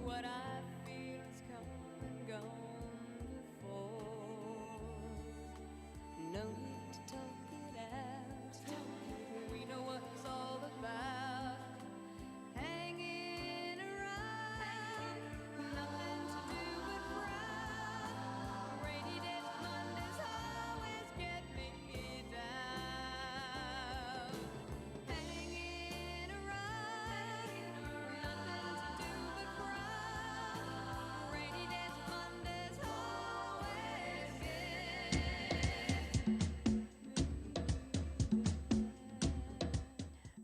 What I feel is come and gone before. No need to talk it out. We know what it's all about. Hanging around, nothing to do but frown. Rainy days, Mondays always get me down. Hanging around, nothing to do but frown. Rainy days, Mondays always get me down.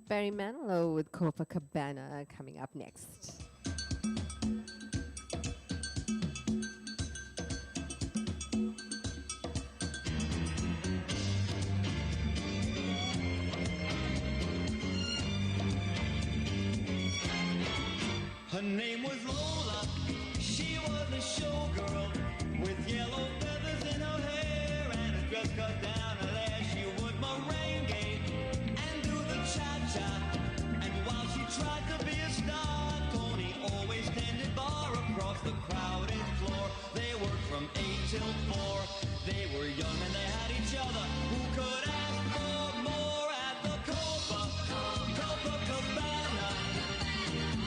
Barry Manilow with Copacabana coming up next. Her name was Lola, she was a showgirl with yellow feathers in her hair and a dress cut down her there. She would merengue and do the cha-cha, and while she tried to be a star, Tony always tended bar across the crowded floor. They worked from 8 till 4, they were young and they had each other. Who could ask for more at the Copacabana?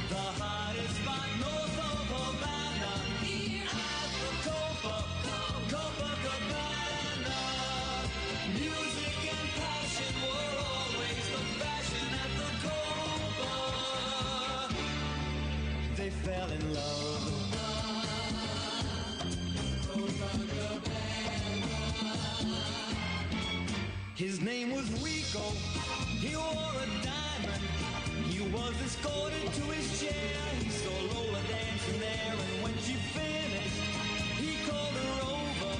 The hottest spot north of Havana. At the Copacabana. Music and passion were always the fashion at the Copa. They fell in love. His name was Rico, he wore a diamond. He was escorted to his chair. He saw Lola dancing there, and when she finished, he called her over.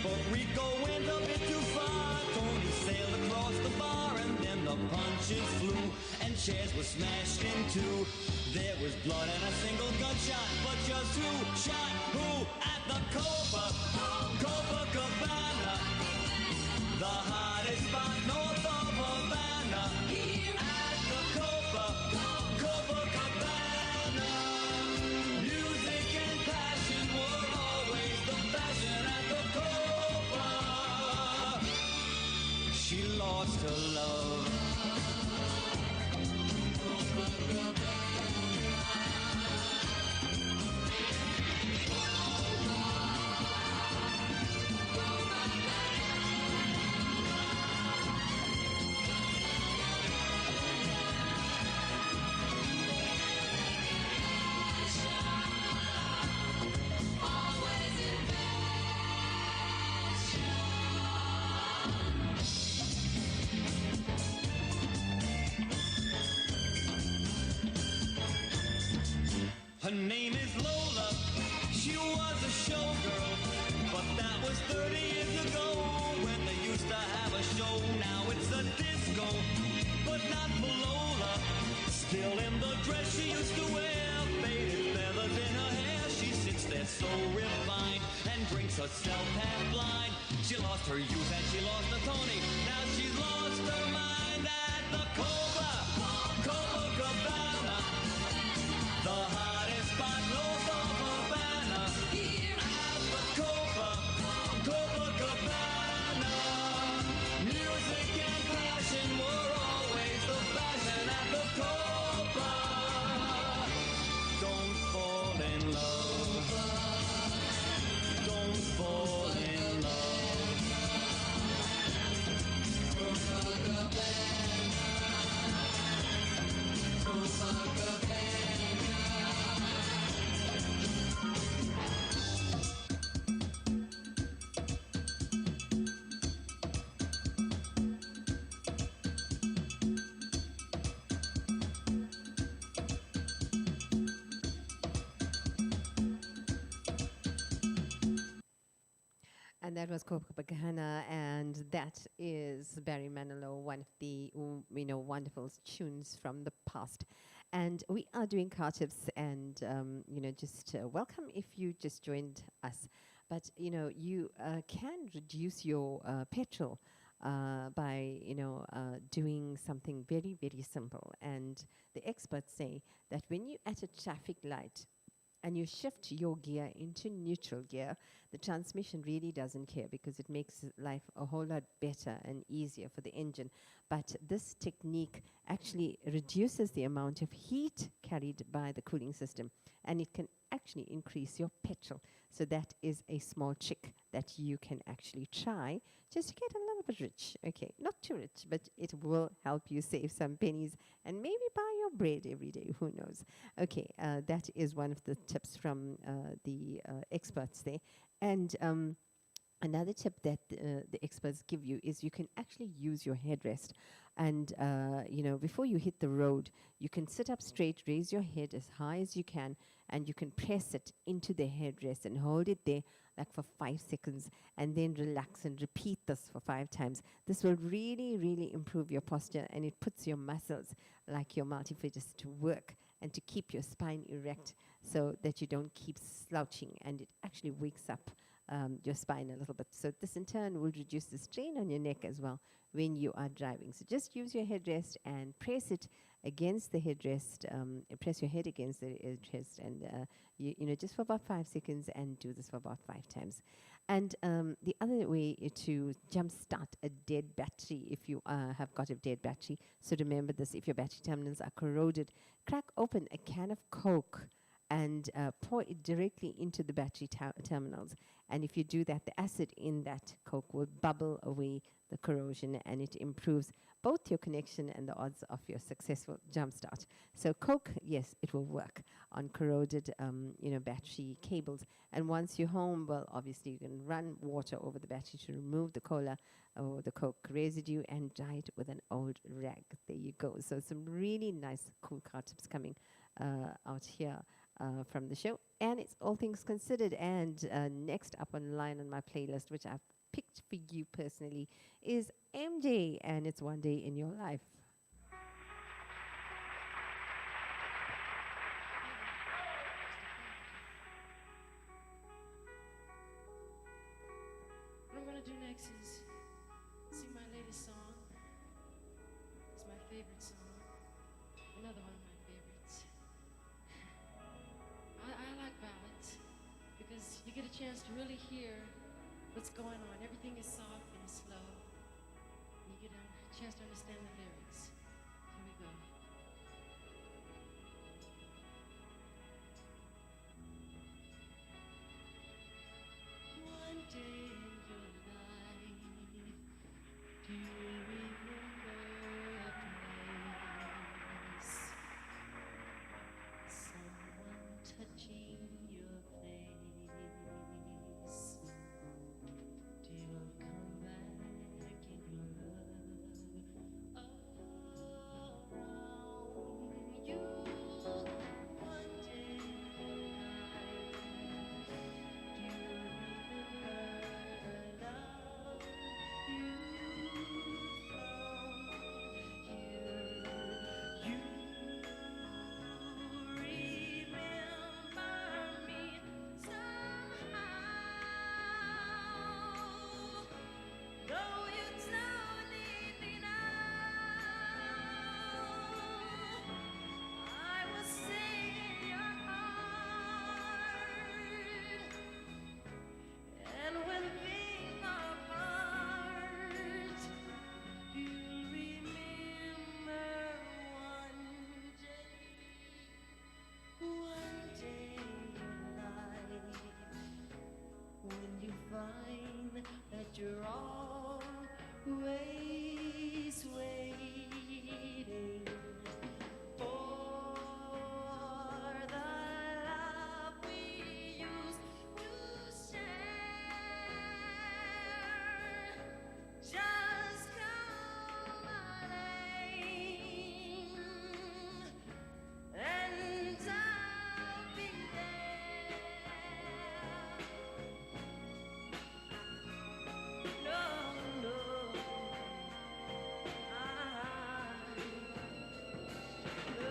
But Rico went a bit too far. Tony sailed across the bar, and then the punches flew, and chairs were smashed in two. There was blood and a single gunshot, but just who shot who at the Copacabana? The hottest spot north of Havana. At the Copacabana. Music and passion were always the fashion at the Copa. She lost her love. dress she used to wear, faded feathers in her hair. She sits there so refined and drinks herself half blind. She lost her youth and she lost her Tony. Now she's lost her mind at the Copacabana. The hottest spot north of Havana. At the Copacabana. Music and passion were always the fashion at the Copa. Don't fall in love. Don't fall in love. And that was Copacabana, and that is Barry Manilow, one of the wonderful tunes from the past. And we are doing car tips, and just welcome if you just joined us. But you can reduce your petrol by doing something very, very simple. And the experts say that when you're at a traffic light and you shift your gear into neutral gear, the transmission really doesn't care because it makes life a whole lot better and easier for the engine. But this technique actually reduces the amount of heat carried by the cooling system, and it can actually increase your petrol. So that is a small trick that you can actually try just to get a little bit rich. Okay, not too rich, but it will help you save some pennies and maybe buy your bread every day, who knows. Okay, that is one of the tips from the experts there. And another tip that the experts give you is you can actually use your headrest. And, before you hit the road, you can sit up straight, raise your head as high as you can, and you can press it into the headrest and hold it there like for 5 seconds, and then relax and repeat this for 5 times. This will really, really improve your posture, and it puts your muscles like your multifidus to work and to keep your spine erect so that you don't keep slouching, and it actually wakes up your spine a little bit. So this in turn will reduce the strain on your neck as well when you are driving. So just use your headrest and press it against the headrest, press your head against the headrest, and just for about 5 seconds, and do this for about 5 times. And the other way to jumpstart a dead battery, if you have got a dead battery, so remember this, if your battery terminals are corroded, crack open a can of Coke and pour it directly into the battery terminals. And if you do that, the acid in that Coke will bubble away the corrosion, and it improves both your connection and the odds of your successful jump start. So Coke, yes, it will work on corroded battery cables. And once you're home, well, obviously you can run water over the battery to remove the cola or the Coke residue and dry it with an old rag. There you go. So some really nice, cool car tips coming out here from the show. And it's all things considered. And next up online on my playlist, which I've picked for you personally, is MJ, and it's One Day in Your Life. What I'm gonna do next is sing my latest song. It's my favorite song. Another one of my favorites. I like ballads because you get a chance to really hear what's going on. Everything is soft and slow. You get a chance to understand the lyrics. Here we go. One day in your life, do you remember a place? Someone touching your face. Do you come back in your love? ways waiting for the love we used to share. Just call my name and I'll be there. No, no, no,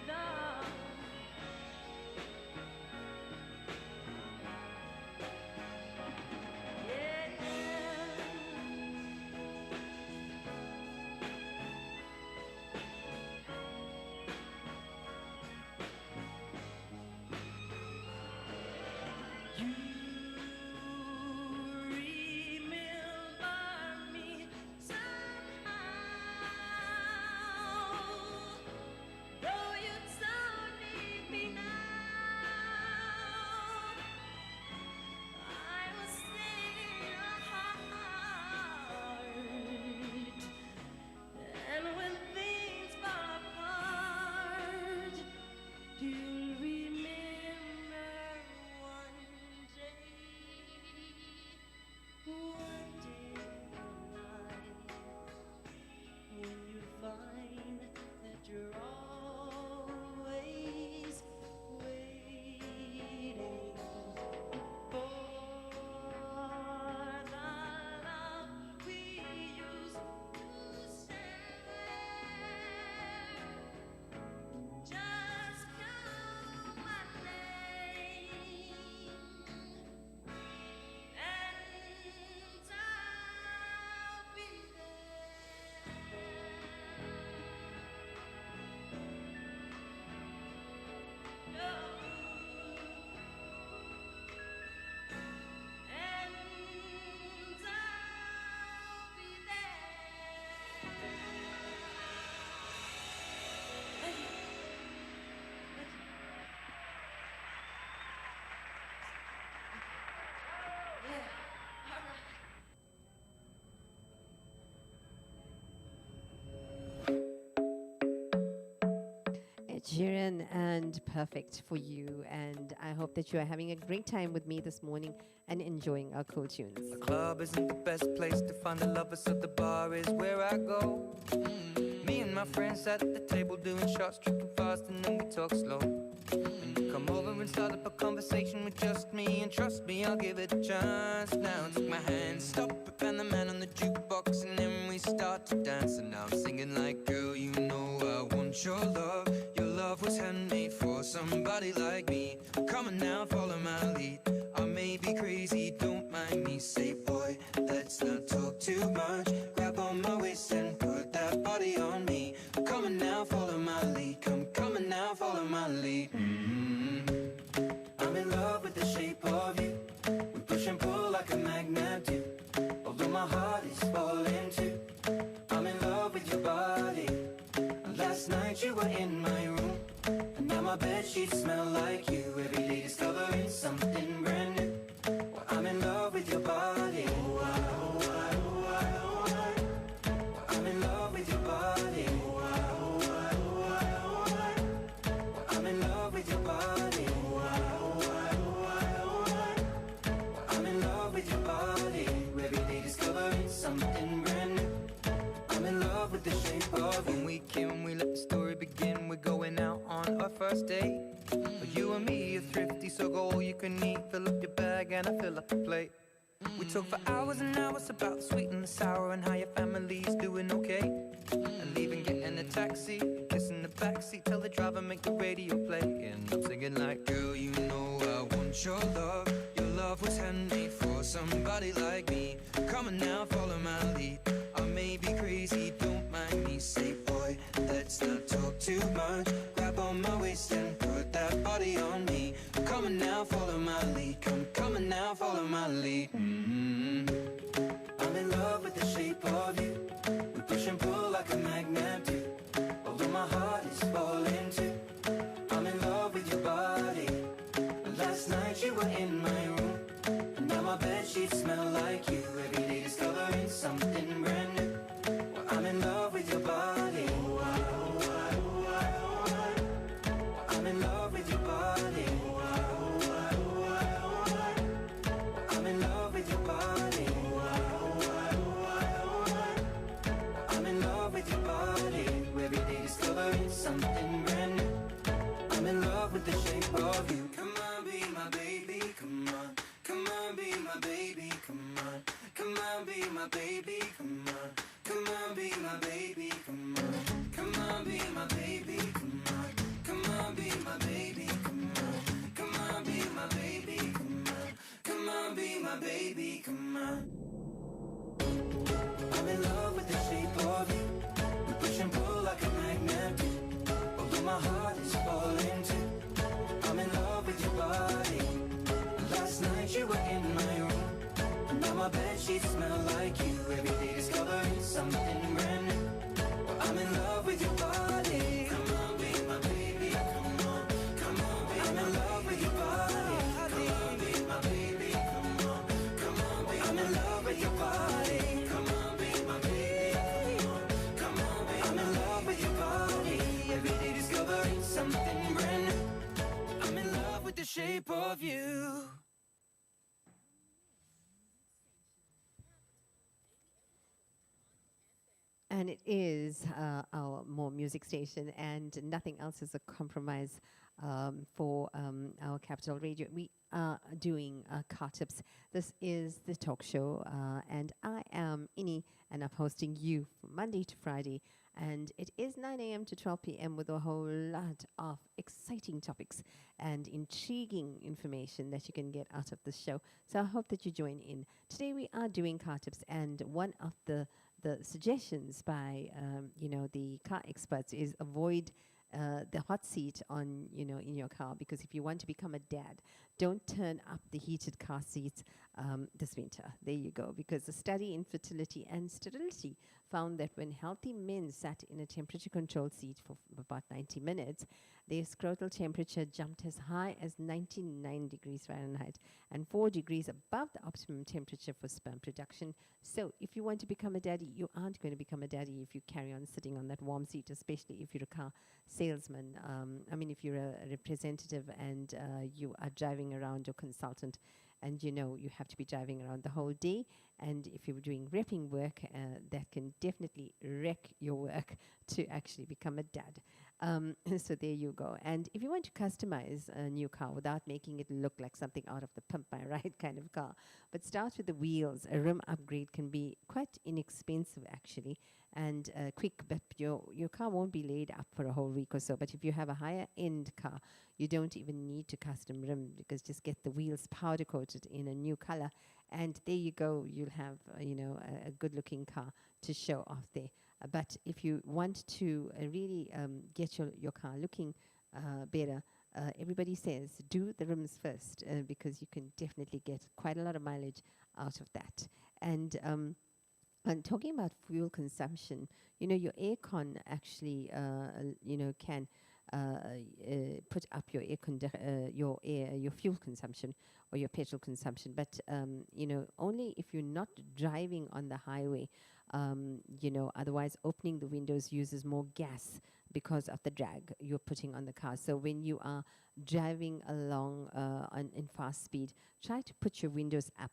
no. You remember me somehow, though you don't need me now. I was in your heart, and when things fall apart, you'll remember one day when you find that you're always waiting for the love we used to share. Just call my name and I'll be there. No. And I'll be there. Yeah. All right. Ed Sheeran and Perfect for You. And I hope that you are having a great time with me this morning and enjoying our cool tunes. Club isn't the best place to find the lovers, so the bar is where I go. Me and my friends at the table doing shots, tripping fast, and then we talk slow. And you come over and start up a conversation with just me, and trust me, I'll give it a chance. Now take my hand, stop it, and the man on the jukebox, and then we start to dance. And now I'm singing like, girl, you know I want your love. Your love was handmade for somebody like me. Come on now, follow my lead. I may be crazy, don't mind me. Say, boy, let's not talk too much. Grab on my waist and put that body on me. Come on now, follow my lead. Come on now, follow my lead. I'm in love with the shape of you. We push and pull like a magnet do. Although my heart is falling too. I'm in love with your body. Last night you were in my room, and now my bed sheets smell like you. Every day discovering something brand new. Well, I'm in love with your body. I'm in love with your body. I'm in love with your body. I'm in love with your body. Every day discovering something brand new. I'm in love with the shape of you. When we came, we let the story begin. We're going out on our first date. You and me are thrifty, so go all you can eat. Fill up your bag and I fill up the plate. We talk for hours and hours about the sweet and the sour and how your family's doing okay. And leaving, getting a taxi, kissing the backseat, tell the driver make the radio play. And I'm singing like, girl, you know I want your love. Your love was handmade for somebody like me. Come on now, follow my lead. I may be crazy, don't mind me. Say, boy, let's not talk too much. Grab on my waist and put that body on me. Come on now, follow my lead. Come on now, follow my lead. I'm in love with the shape of you. We push and pull like a magnet do. Although my heart is falling too. I'm in love with your body. Last night you were in my room, And now my bed sheets smell like you. Every day discovering something brand new. Well, I'm in love with your body. I'm in love with your body. I'm in love with your body. I'm in love with your body. Every day discovering something brand new. I'm in love with the shape of you. Come on, be my baby, come on. Come on, be my baby, come on. Come on, be my baby, come on. Come on, be my baby, come on. Come on, be my baby, come on. Come on, be my baby, come on. Come on, be my baby, come on. Come on, be my baby, come on. I'm in love with the shape of you. We push and pull like a magnet do. Although my heart is falling too. I'm in love with your body. Last night you were in my room. And now my bed sheets smell like you. Every day discovering something brand new. Well, I'm in love with your body. Come on, be my baby. Come on, come on, be I'm in love with your body. Come on, be my baby. Come on, come on, be I'm in love with your body. Come on, be my baby. Come on, come on, be I'm in love with your body. Every day discovering something brand new. I'm in love with the shape of you. And it is our more music station, and nothing else is a compromise for our Capital Radio. We are doing car tips. This is the talk show, and I am Ini, and I'm hosting you from Monday to Friday. And it is 9 a.m. to 12 p.m. with a whole lot of exciting topics and intriguing information that you can get out of the show. So I hope that you join in. Today we are doing car tips, and one of the suggestions by the car experts is avoid the hot seat on in your car, because if you want to become a dad, don't turn up the heated car seats this winter. There you go. Because a study in fertility and sterility found that when healthy men sat in a temperature controlled seat for about 90 minutes, their scrotal temperature jumped as high as 99 degrees Fahrenheit and 4 degrees above the optimum temperature for sperm production. So if you want to become a daddy, you aren't going to become a daddy if you carry on sitting on that warm seat, especially if you're a car salesman. If you're a representative and you are driving around, your consultant, and you have to be driving around the whole day. And if you're doing repping work, that can definitely wreck your work to actually become a dad. So there you go. And if you want to customize a new car without making it look like something out of the Pimp My Ride kind of car, but start with the wheels. A rim upgrade can be quite inexpensive actually, and quick, but your car won't be laid up for a whole week or so. But if you have a higher end car, you don't even need to custom rim, because just get the wheels powder coated in a new color, and there you go. You'll have a good looking car to show off there. But if you want to really get your car looking better, everybody says do the rims first, because you can definitely get quite a lot of mileage out of that. And talking about fuel consumption, your aircon actually can put up your your fuel consumption or your petrol consumption, but only if you're not driving on the highway. Otherwise opening the windows uses more gas because of the drag you're putting on the car. So when you are driving along in fast speed, try to put your windows up,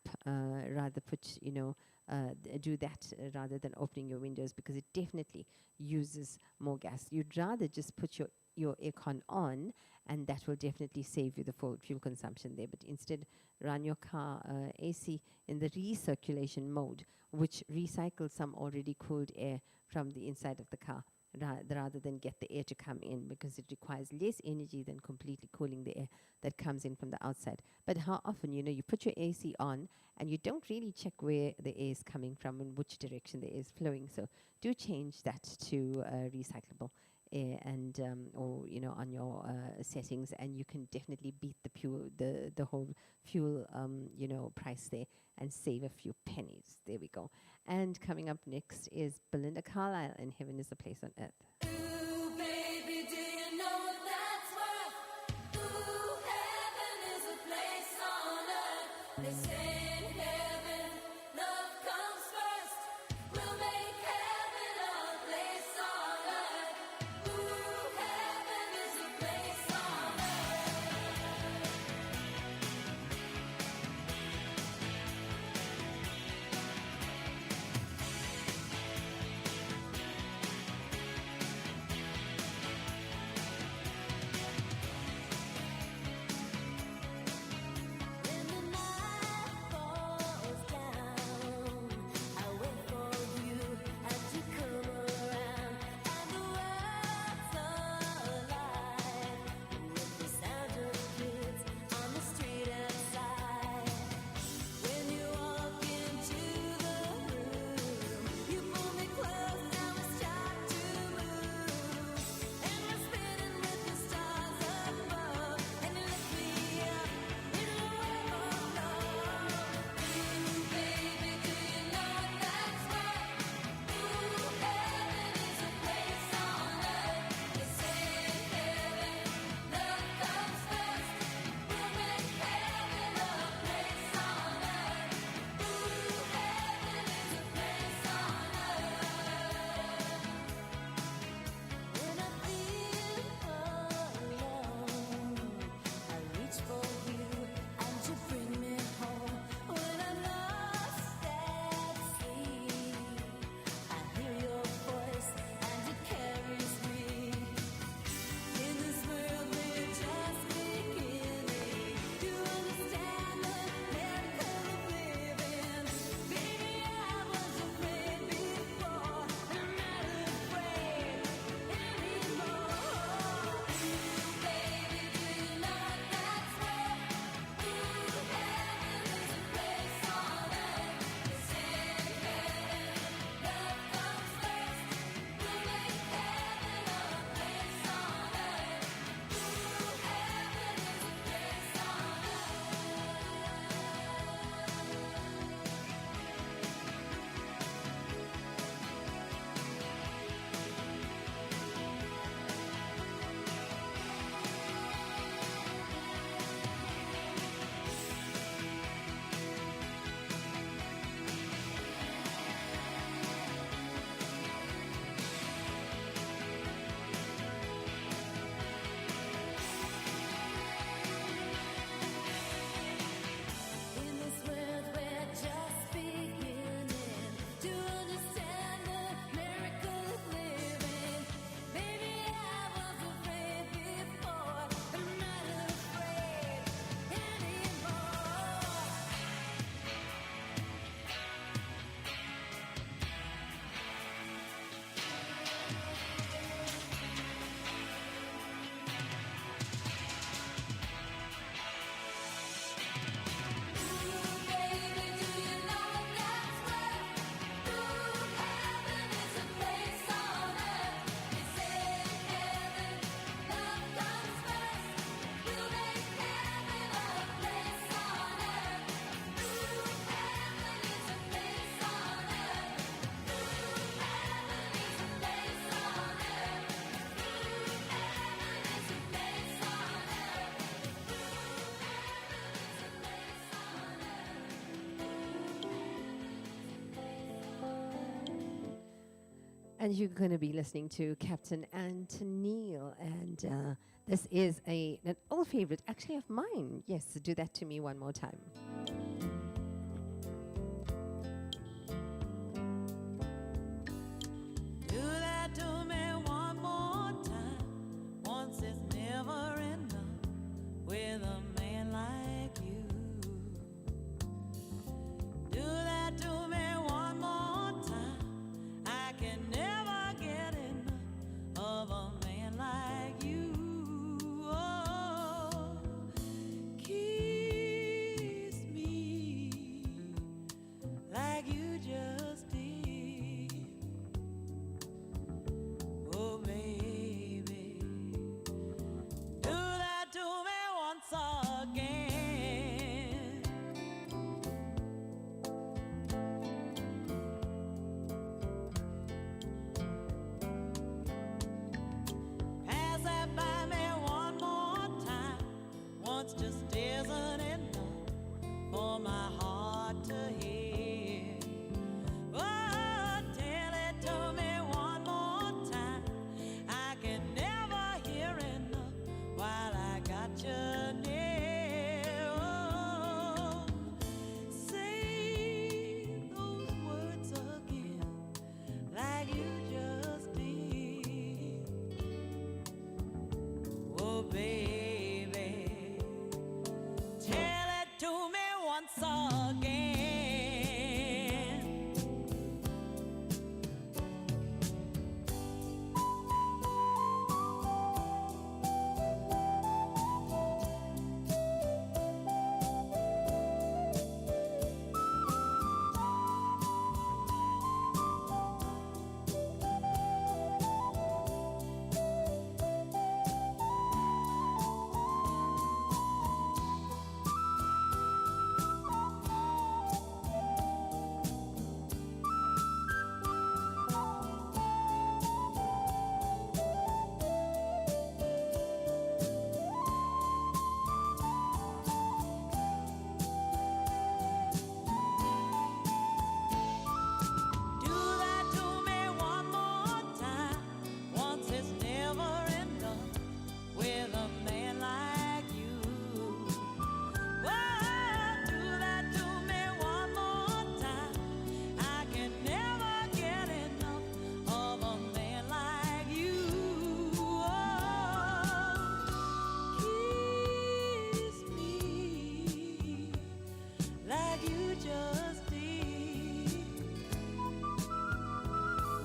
do that rather than opening your windows, because it definitely uses more gas. You'd rather just put your aircon on, and that will definitely save you the full fuel consumption there. But instead, run your car AC in the recirculation mode, which recycles some already cooled air from the inside of the car, rather than get the air to come in, because it requires less energy than completely cooling the air that comes in from the outside. But how often, you put your AC on and you don't really check where the air is coming from and which direction the air is flowing. So do change that to recyclable air, and on your settings, and you can definitely beat the whole fuel price there and save a few pennies. There we go. And coming up next is Belinda Carlisle, and Heaven is a Place on Earth. Ooh, baby, do you know what that's worth? Ooh, heaven is a place on earth. They say And you're going to be listening to Captain Antonil, and this is an old favorite, actually of mine. Yes, do that to me one more time. Do that to me one more time. Once is never enough with a man like you. Do that to me one more time. I can never get enough of a man like you. Oh, kiss me like you just did. Oh, baby, do that to me once again. Pass that by me one more time. Once just isn't enough for my heart to hear. Oh, tell it to me one more time. I can never hear enough while I got you near. Oh, say those words again like you just did. Oh, baby, tell it to me once again. Do that to me one more time. Once is never enough with a man like you. Oh, do that to me one more time. I can never get enough of a man like you. Oh, kiss me like you just did.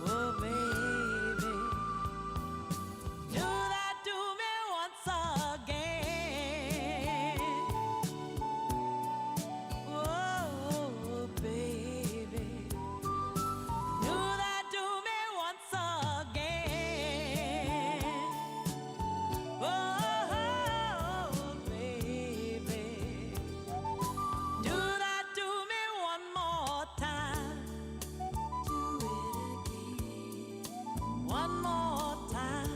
Oh, baby, do that to me once again. Oh, baby, do that to me once again. Oh, baby, do that to me one more time. Do it again. One more time.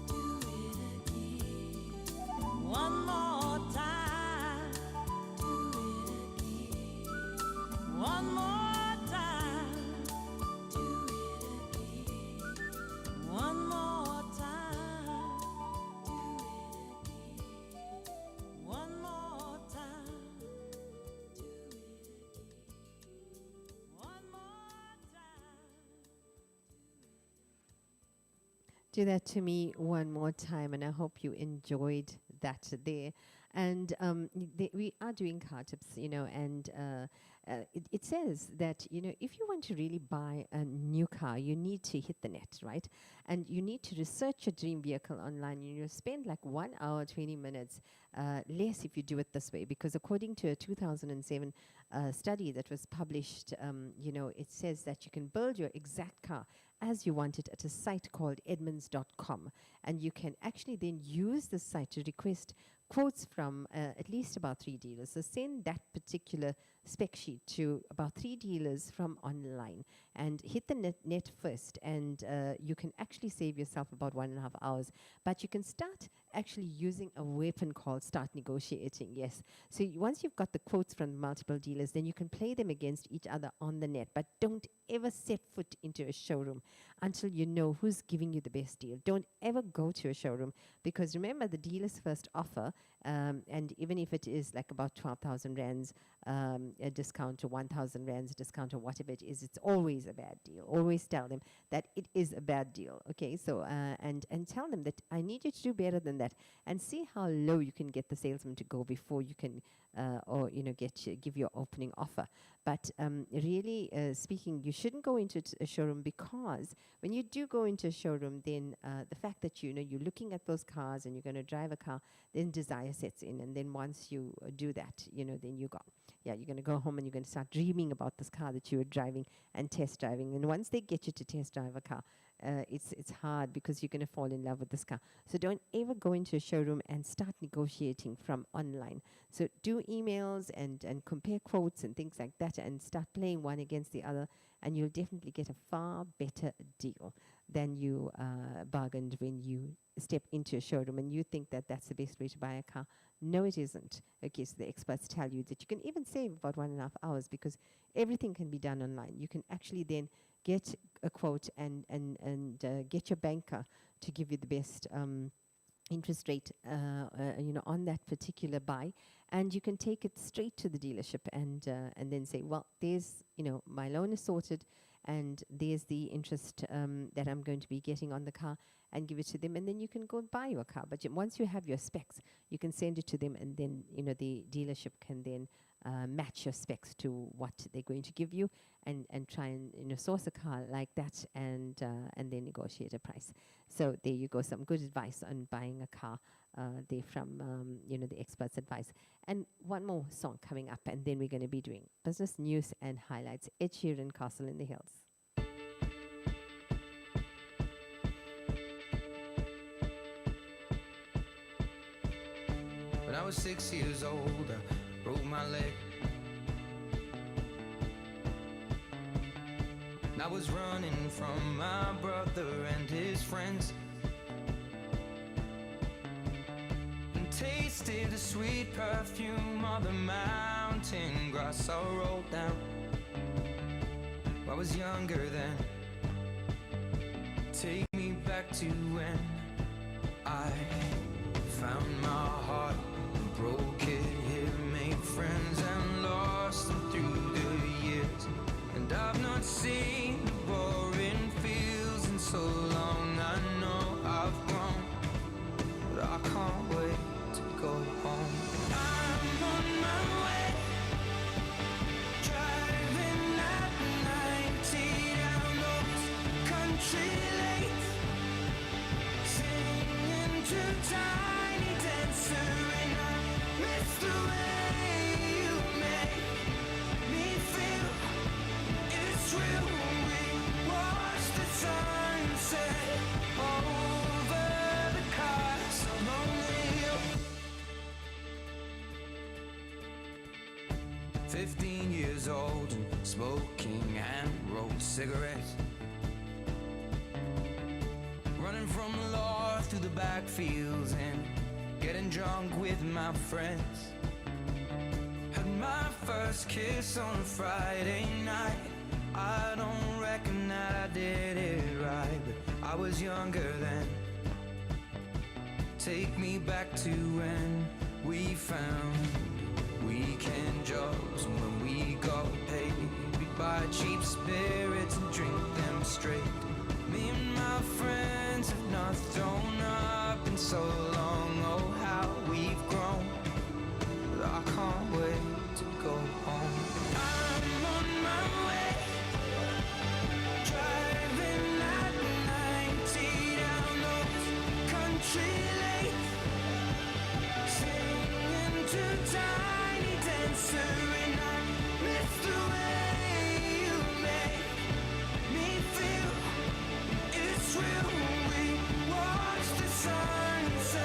Do it again. One more time. Do it again. One more time. Do it again. One more time. Do it again. One more time. Do it again. One more time. Do that to me one more time, and I hope you enjoyed that there. And we are doing car tips, and it says that, if you want to really buy a new car, you need to hit the net, right? And you need to research your dream vehicle online. You spend like 1 hour, 20 minutes less if you do it this way, because according to a 2007 study that was published, it says that you can build your exact car as you want it at a site called Edmunds.com, and you can actually then use the site to request quotes from at least about 3 dealers. So send that particular spec sheet to about 3 dealers from online and hit the net first, and you can actually save yourself about 1.5 hours. But you can start actually using a weapon called start negotiating. Yes. So once you've got the quotes from multiple dealers, then you can play them against each other on the net. But don't ever set foot into a showroom until you know who's giving you the best deal. Don't ever go to a showroom, because remember, the dealer's first offer, and even if it is like about 12,000 rands a discount to 1,000 rands discount or whatever it is, it's always a bad deal. Always tell them that it is a bad deal. Okay, so and tell them that I need you to do better than that, and see how low you can get the salesman to go before you can, or give your opening offer. But really speaking, you shouldn't go into a showroom, because when you do go into a showroom, then the fact that you're looking at those cars and you're going to drive a car, then desire sets in, and then once you do that, then you're going to go home and you're going to start dreaming about this car that you were driving and test driving. And once they get you to test drive a car, it's hard, because you're going to fall in love with this car. So don't ever go into a showroom and start negotiating from online. So do emails and compare quotes and things like that, and start playing one against the other, and you'll definitely get a far better deal than you bargained when you step into a showroom and you think that that's the best way to buy a car. No, it isn't. Okay, so the experts tell you that you can even save about 1.5 hours, because everything can be done online. You can actually then get a quote and get your banker to give you the best interest rate on that particular buy, and you can take it straight to the dealership and then say, well, there's my loan is sorted, and there's the interest that I'm going to be getting on the car, and give it to them, and then you can go and buy your car. But once you have your specs, you can send it to them, and then the dealership can then match your specs to what they're going to give you, and try and source a car like that, and then negotiate a price. So there you go, some good advice on buying a car there from the experts' advice. And one more song coming up, and then we're going to be doing business news and highlights. Ed Sheeran, Castle in the Hills. When I was 6 years old, I broke my leg. And I was running from my brother and his friends, and tasted the sweet perfume of the mountain grass I rolled down. I was younger then. Take me back to when I found my heart, broke it here, made friends and lost them through the years. And I've not seen the boring fields in so long. I know I've grown, but I can't wait to go home. I'm on my way, driving at 90 down those country lanes, singing to Tiny Dancer, and I miss the way you make me feel. It's real when we watch the sunset over the castle on the hill. 15 years old, smoking and rolled cigarettes, running from the law through the backfields and getting drunk with my friends. Had my first kiss on a Friday night. I don't reckon that I did it right, but I was younger then. Take me back to when we found weekend jobs, and when we got paid, we'd buy cheap spirits and drink them straight. Me and my friends have not thrown up in so long. Oh, how we've grown, but I can't wait to go home. I'm on my way, driving at 90 down those country lanes, singing to Tiny Dancer, and I miss the way you make me feel. It's real when we watch the sunset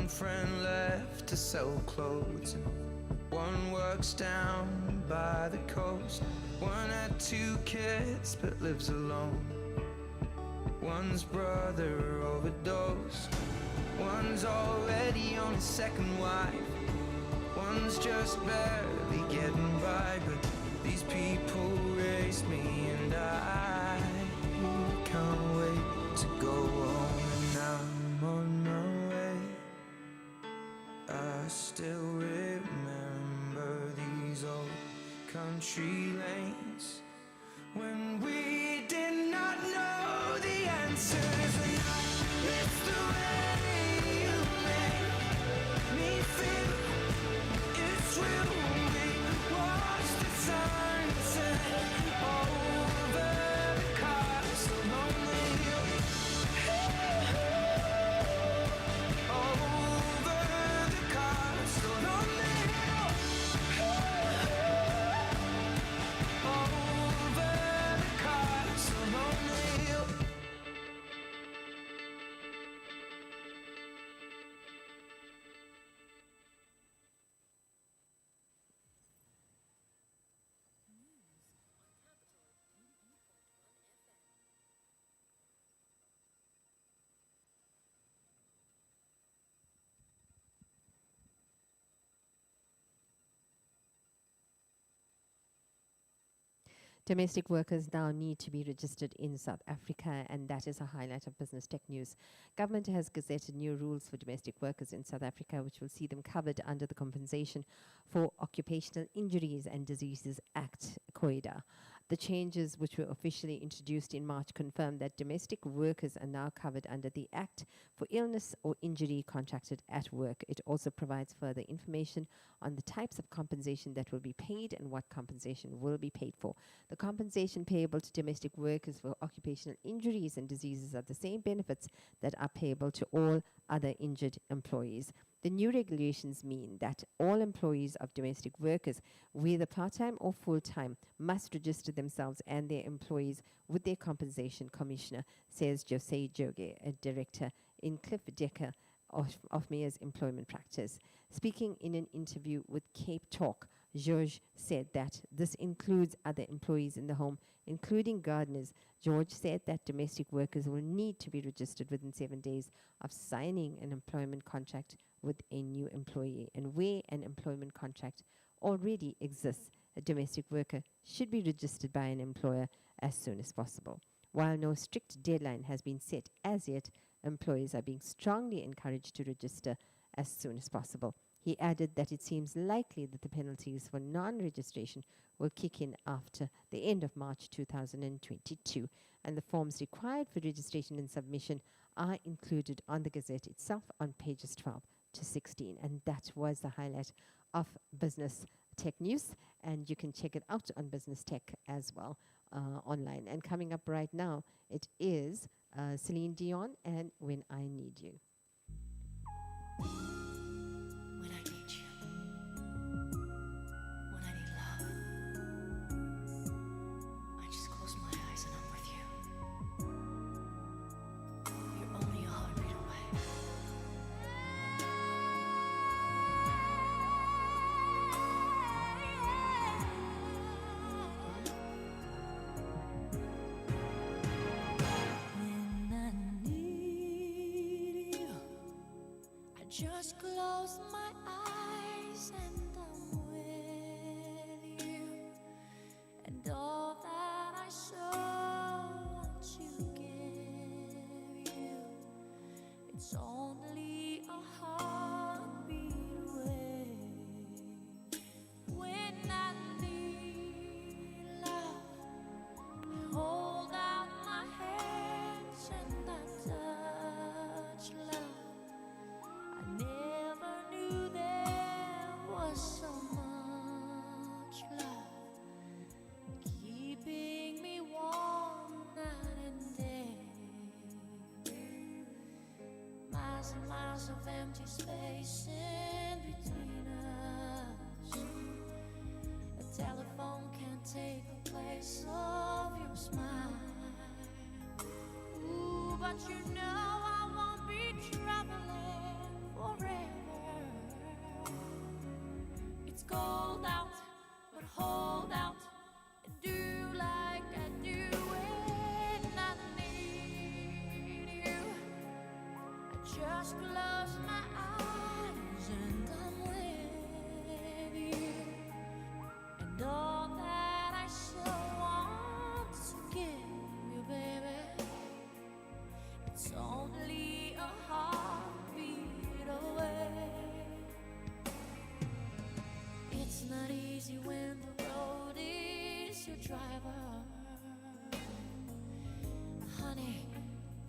one friend left to sell clothes, and one works down by the coast. One had 2 kids but lives alone. One's brother overdosed. One's already on his second wife. One's just barely getting by. But these people raised me, and I can't wait to go home. And I'm on my way. I still remember these old country lanes when we did not know the answers. And I miss the way you make me feel. It's real. We watch the sunset over the castle on the hill. Over the castle on the hill. Over the castle on the hill. Domestic workers now need to be registered in South Africa, and that is a highlight of Business Tech News. Government has gazetted new rules for domestic workers in South Africa, which will see them covered under the Compensation for Occupational Injuries and Diseases Act, COIDA. The changes, which were officially introduced in March, confirm that domestic workers are now covered under the Act for illness or injury contracted at work. It also provides further information on the types of compensation that will be paid and what compensation will be paid for. The compensation payable to domestic workers for occupational injuries and diseases are the same benefits that are payable to all other injured employees. The new regulations mean that all employees of domestic workers, whether part-time or full-time, must register themselves and their employees with their compensation commissioner, says Jose Joge, a director in Cliff Decker of Mayor's employment practice. Speaking in an interview with Cape Talk, George said that this includes other employees in the home, including gardeners. George said that domestic workers will need to be registered within 7 days of signing an employment contract with a new employee. And where an employment contract already exists, a domestic worker should be registered by an employer as soon as possible. While no strict deadline has been set as yet, employees are being strongly encouraged to register as soon as possible. He added that it seems likely that the penalties for non-registration will kick in after the end of March 2022, and the forms required for registration and submission are included on the Gazette itself on pages 12 to 16. And that was the highlight of Business Tech News, and you can check it out on Business Tech as well online. And coming up right now, it is Celine Dion and When I Need You. When I need you, when I need love, I just close my eyes and I'm with you. You're only a heartbeat away. When I need you, I just close my eyes and I'm with you. And all that I so want to give you, it's only a heartbeat away. When I need love, I hold out my hands and I touch love. I never knew there was so much love keeping me warm night and day. Miles and miles of empty space in between us. A telephone can't take the place of your smile. Ooh, but you know I won't be traveling forever.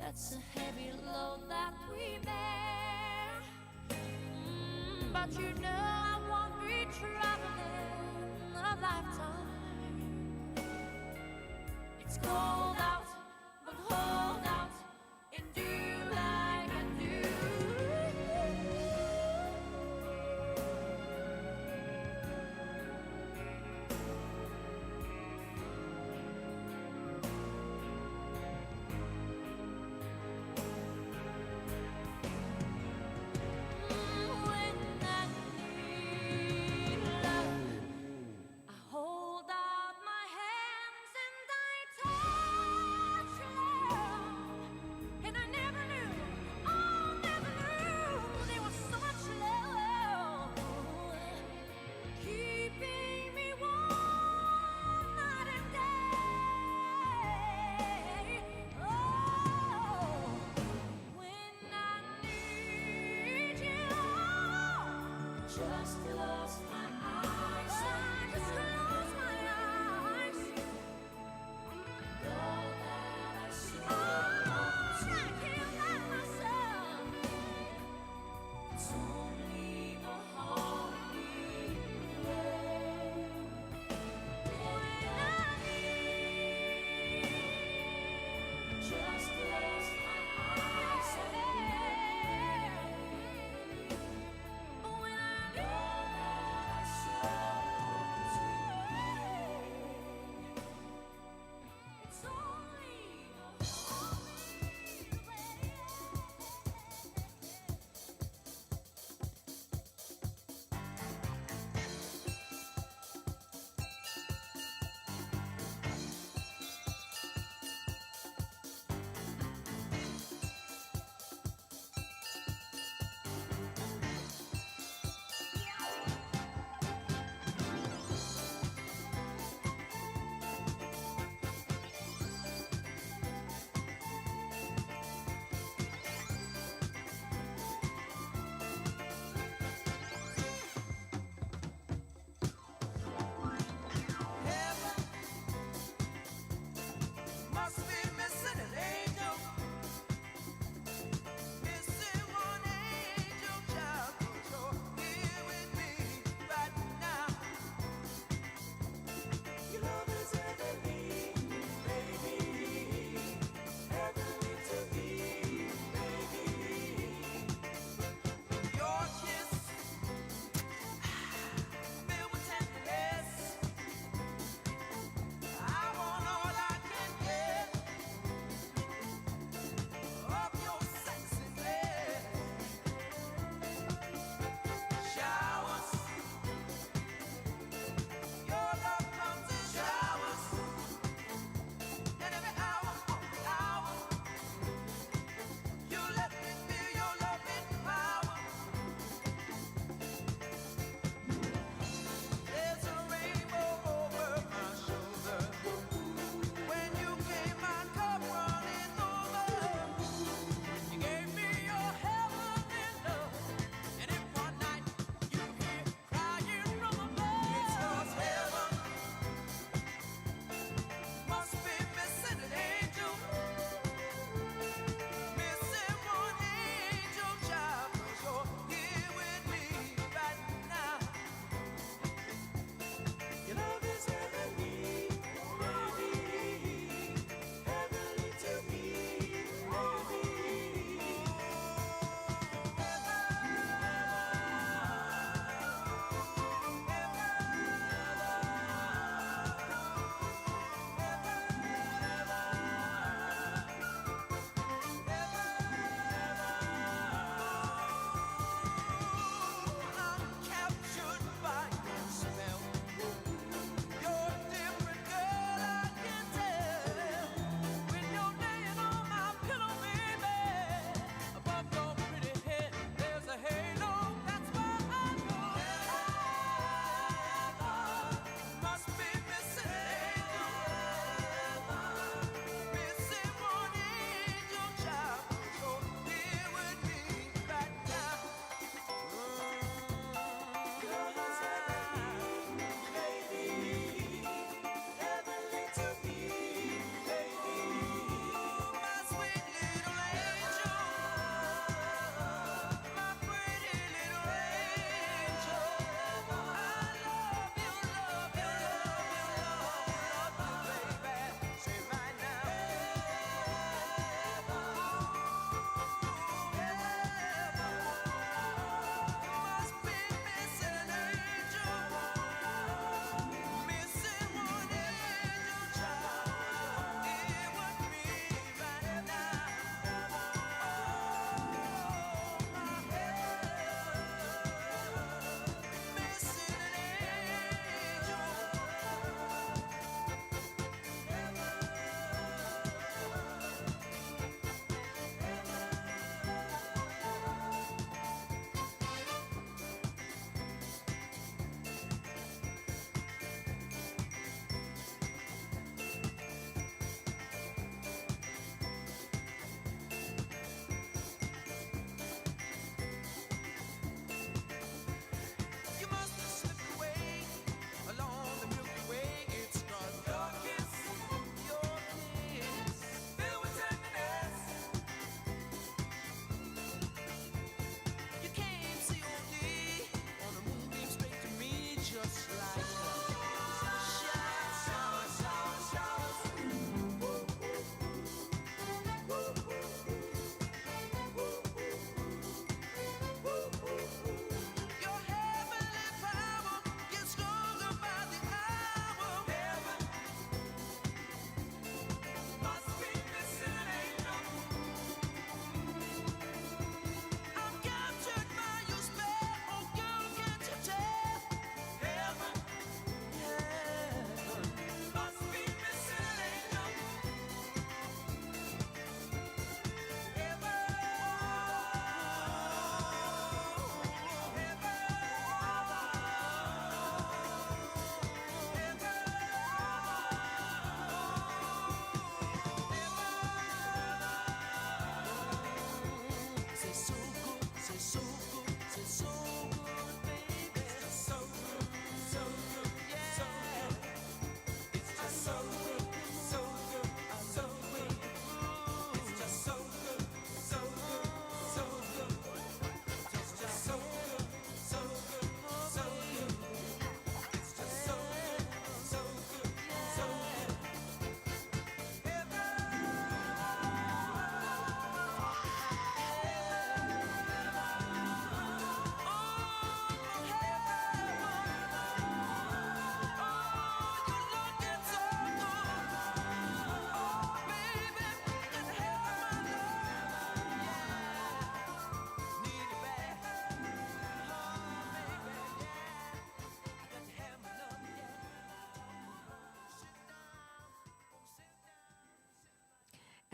That's a heavy load that we bear. But you know I won't be traveling a lifetime. It's cold out, but hold out and do like I do. When I need love, I hold out my hands and I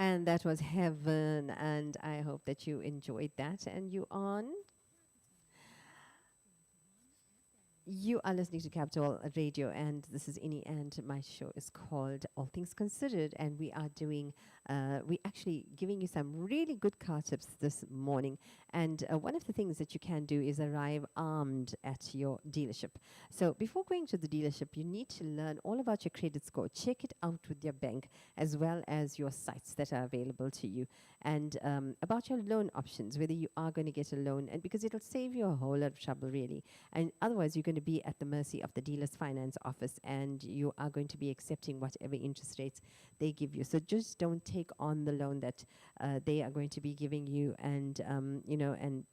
And that was Heaven, and I hope that you enjoyed that. And you are listening to Capital Radio, and this is Ini, and my show is called All Things Considered, and we are doing, we actually giving you some really good car tips this morning. And one of the things that you can do is arrive armed at your dealership. So before going to the dealership, you need to learn all about your credit score. Check it out with your bank, as well as your sites that are available to you, and about your loan options, whether you are going to get a loan, and because it'll save you a whole lot of trouble, really. And otherwise, you're going to be at the mercy of the dealer's finance office, and you are going to be accepting whatever interest rates they give you. So just don't take on the loan that they are going to be giving you, and and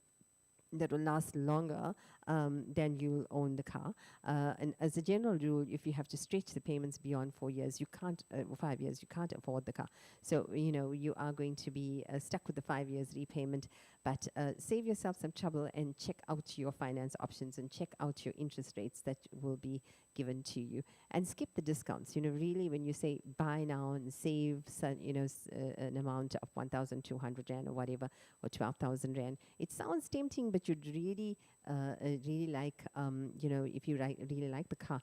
that will last longer than you'll own the car. And as a general rule, if you have to stretch the payments beyond 4 years, you can't, 5 years, you can't afford the car. So, you are going to be stuck with the 5 years repayment. But save yourself some trouble and check out your finance options and check out your interest rates that will be given to you. And skip the discounts. Really, when you say buy now and save, an amount of 1,200 Rand or whatever, or 12,000 Rand, it sounds tempting, but you'd really like, if you really like the car,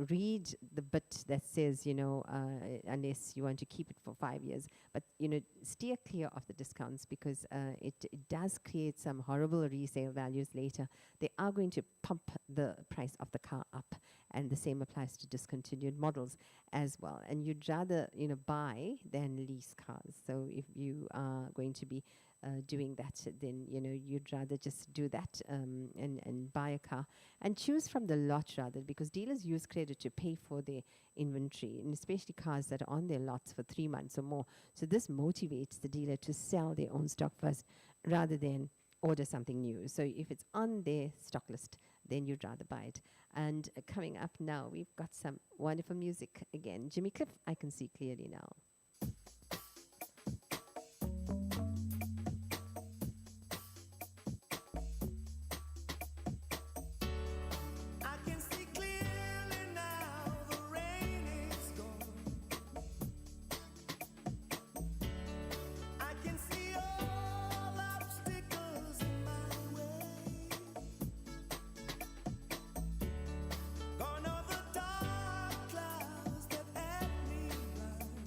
read the bit that says, unless you want to keep it for 5 years, but, steer clear of the discounts, because it does create some horrible resale values later. They are going to pump the price of the car up, and the same applies to discontinued models as well. And you'd rather, buy than lease cars. So if you are going to be doing that, then you'd rather just do that and buy a car and choose from the lot rather, because dealers use credit to pay for their inventory, and especially cars that are on their lots for 3 months or more. So this motivates the dealer to sell their own stock first rather than order something new. So if it's on their stock list, then you'd rather buy it. And coming up now, we've got some wonderful music again. Jimmy Cliff, I Can See Clearly Now. I can see clearly now, the rain is gone. I can see all obstacles in my way. Gone are the dark clouds that had me blind.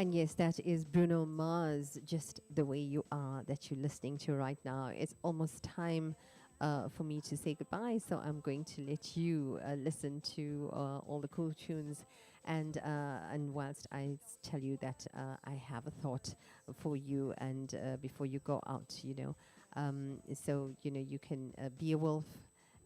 And yes, that is Bruno Mars, Just the Way You Are, that you're listening to right now. It's almost time for me to say goodbye, so I'm going to let you listen to all the cool tunes. And whilst I tell you that I have a thought for you, and before you go out, so you can be a wolf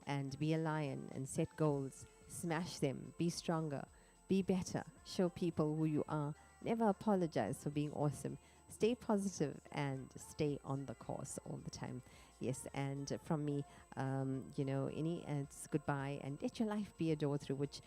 and be a lion and set goals, smash them, be stronger, be better, show people who you are. Never apologize for being awesome. Stay positive and stay on the course all the time. Yes, and from me, it's goodbye, and let your life be a door through which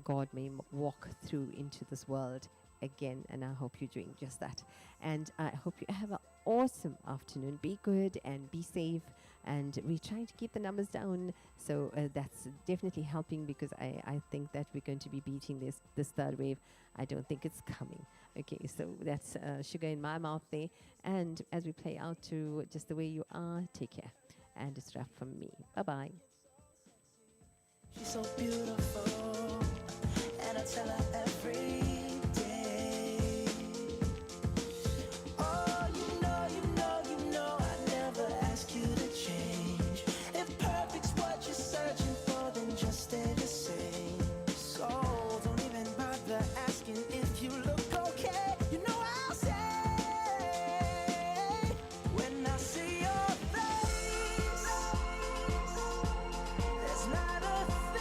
God may walk through into this world again. And I hope you're doing just that. And I hope you have an awesome afternoon. Be good and be safe. And we're trying to keep the numbers down. So that's definitely helping, because I think that we're going to be beating this third wave. I don't think it's coming. Okay, so that's sugar in my mouth there. And as we play out to Just the Way You Are, take care. And it's a wrap from me. Bye-bye. She's so beautiful, and I tell her every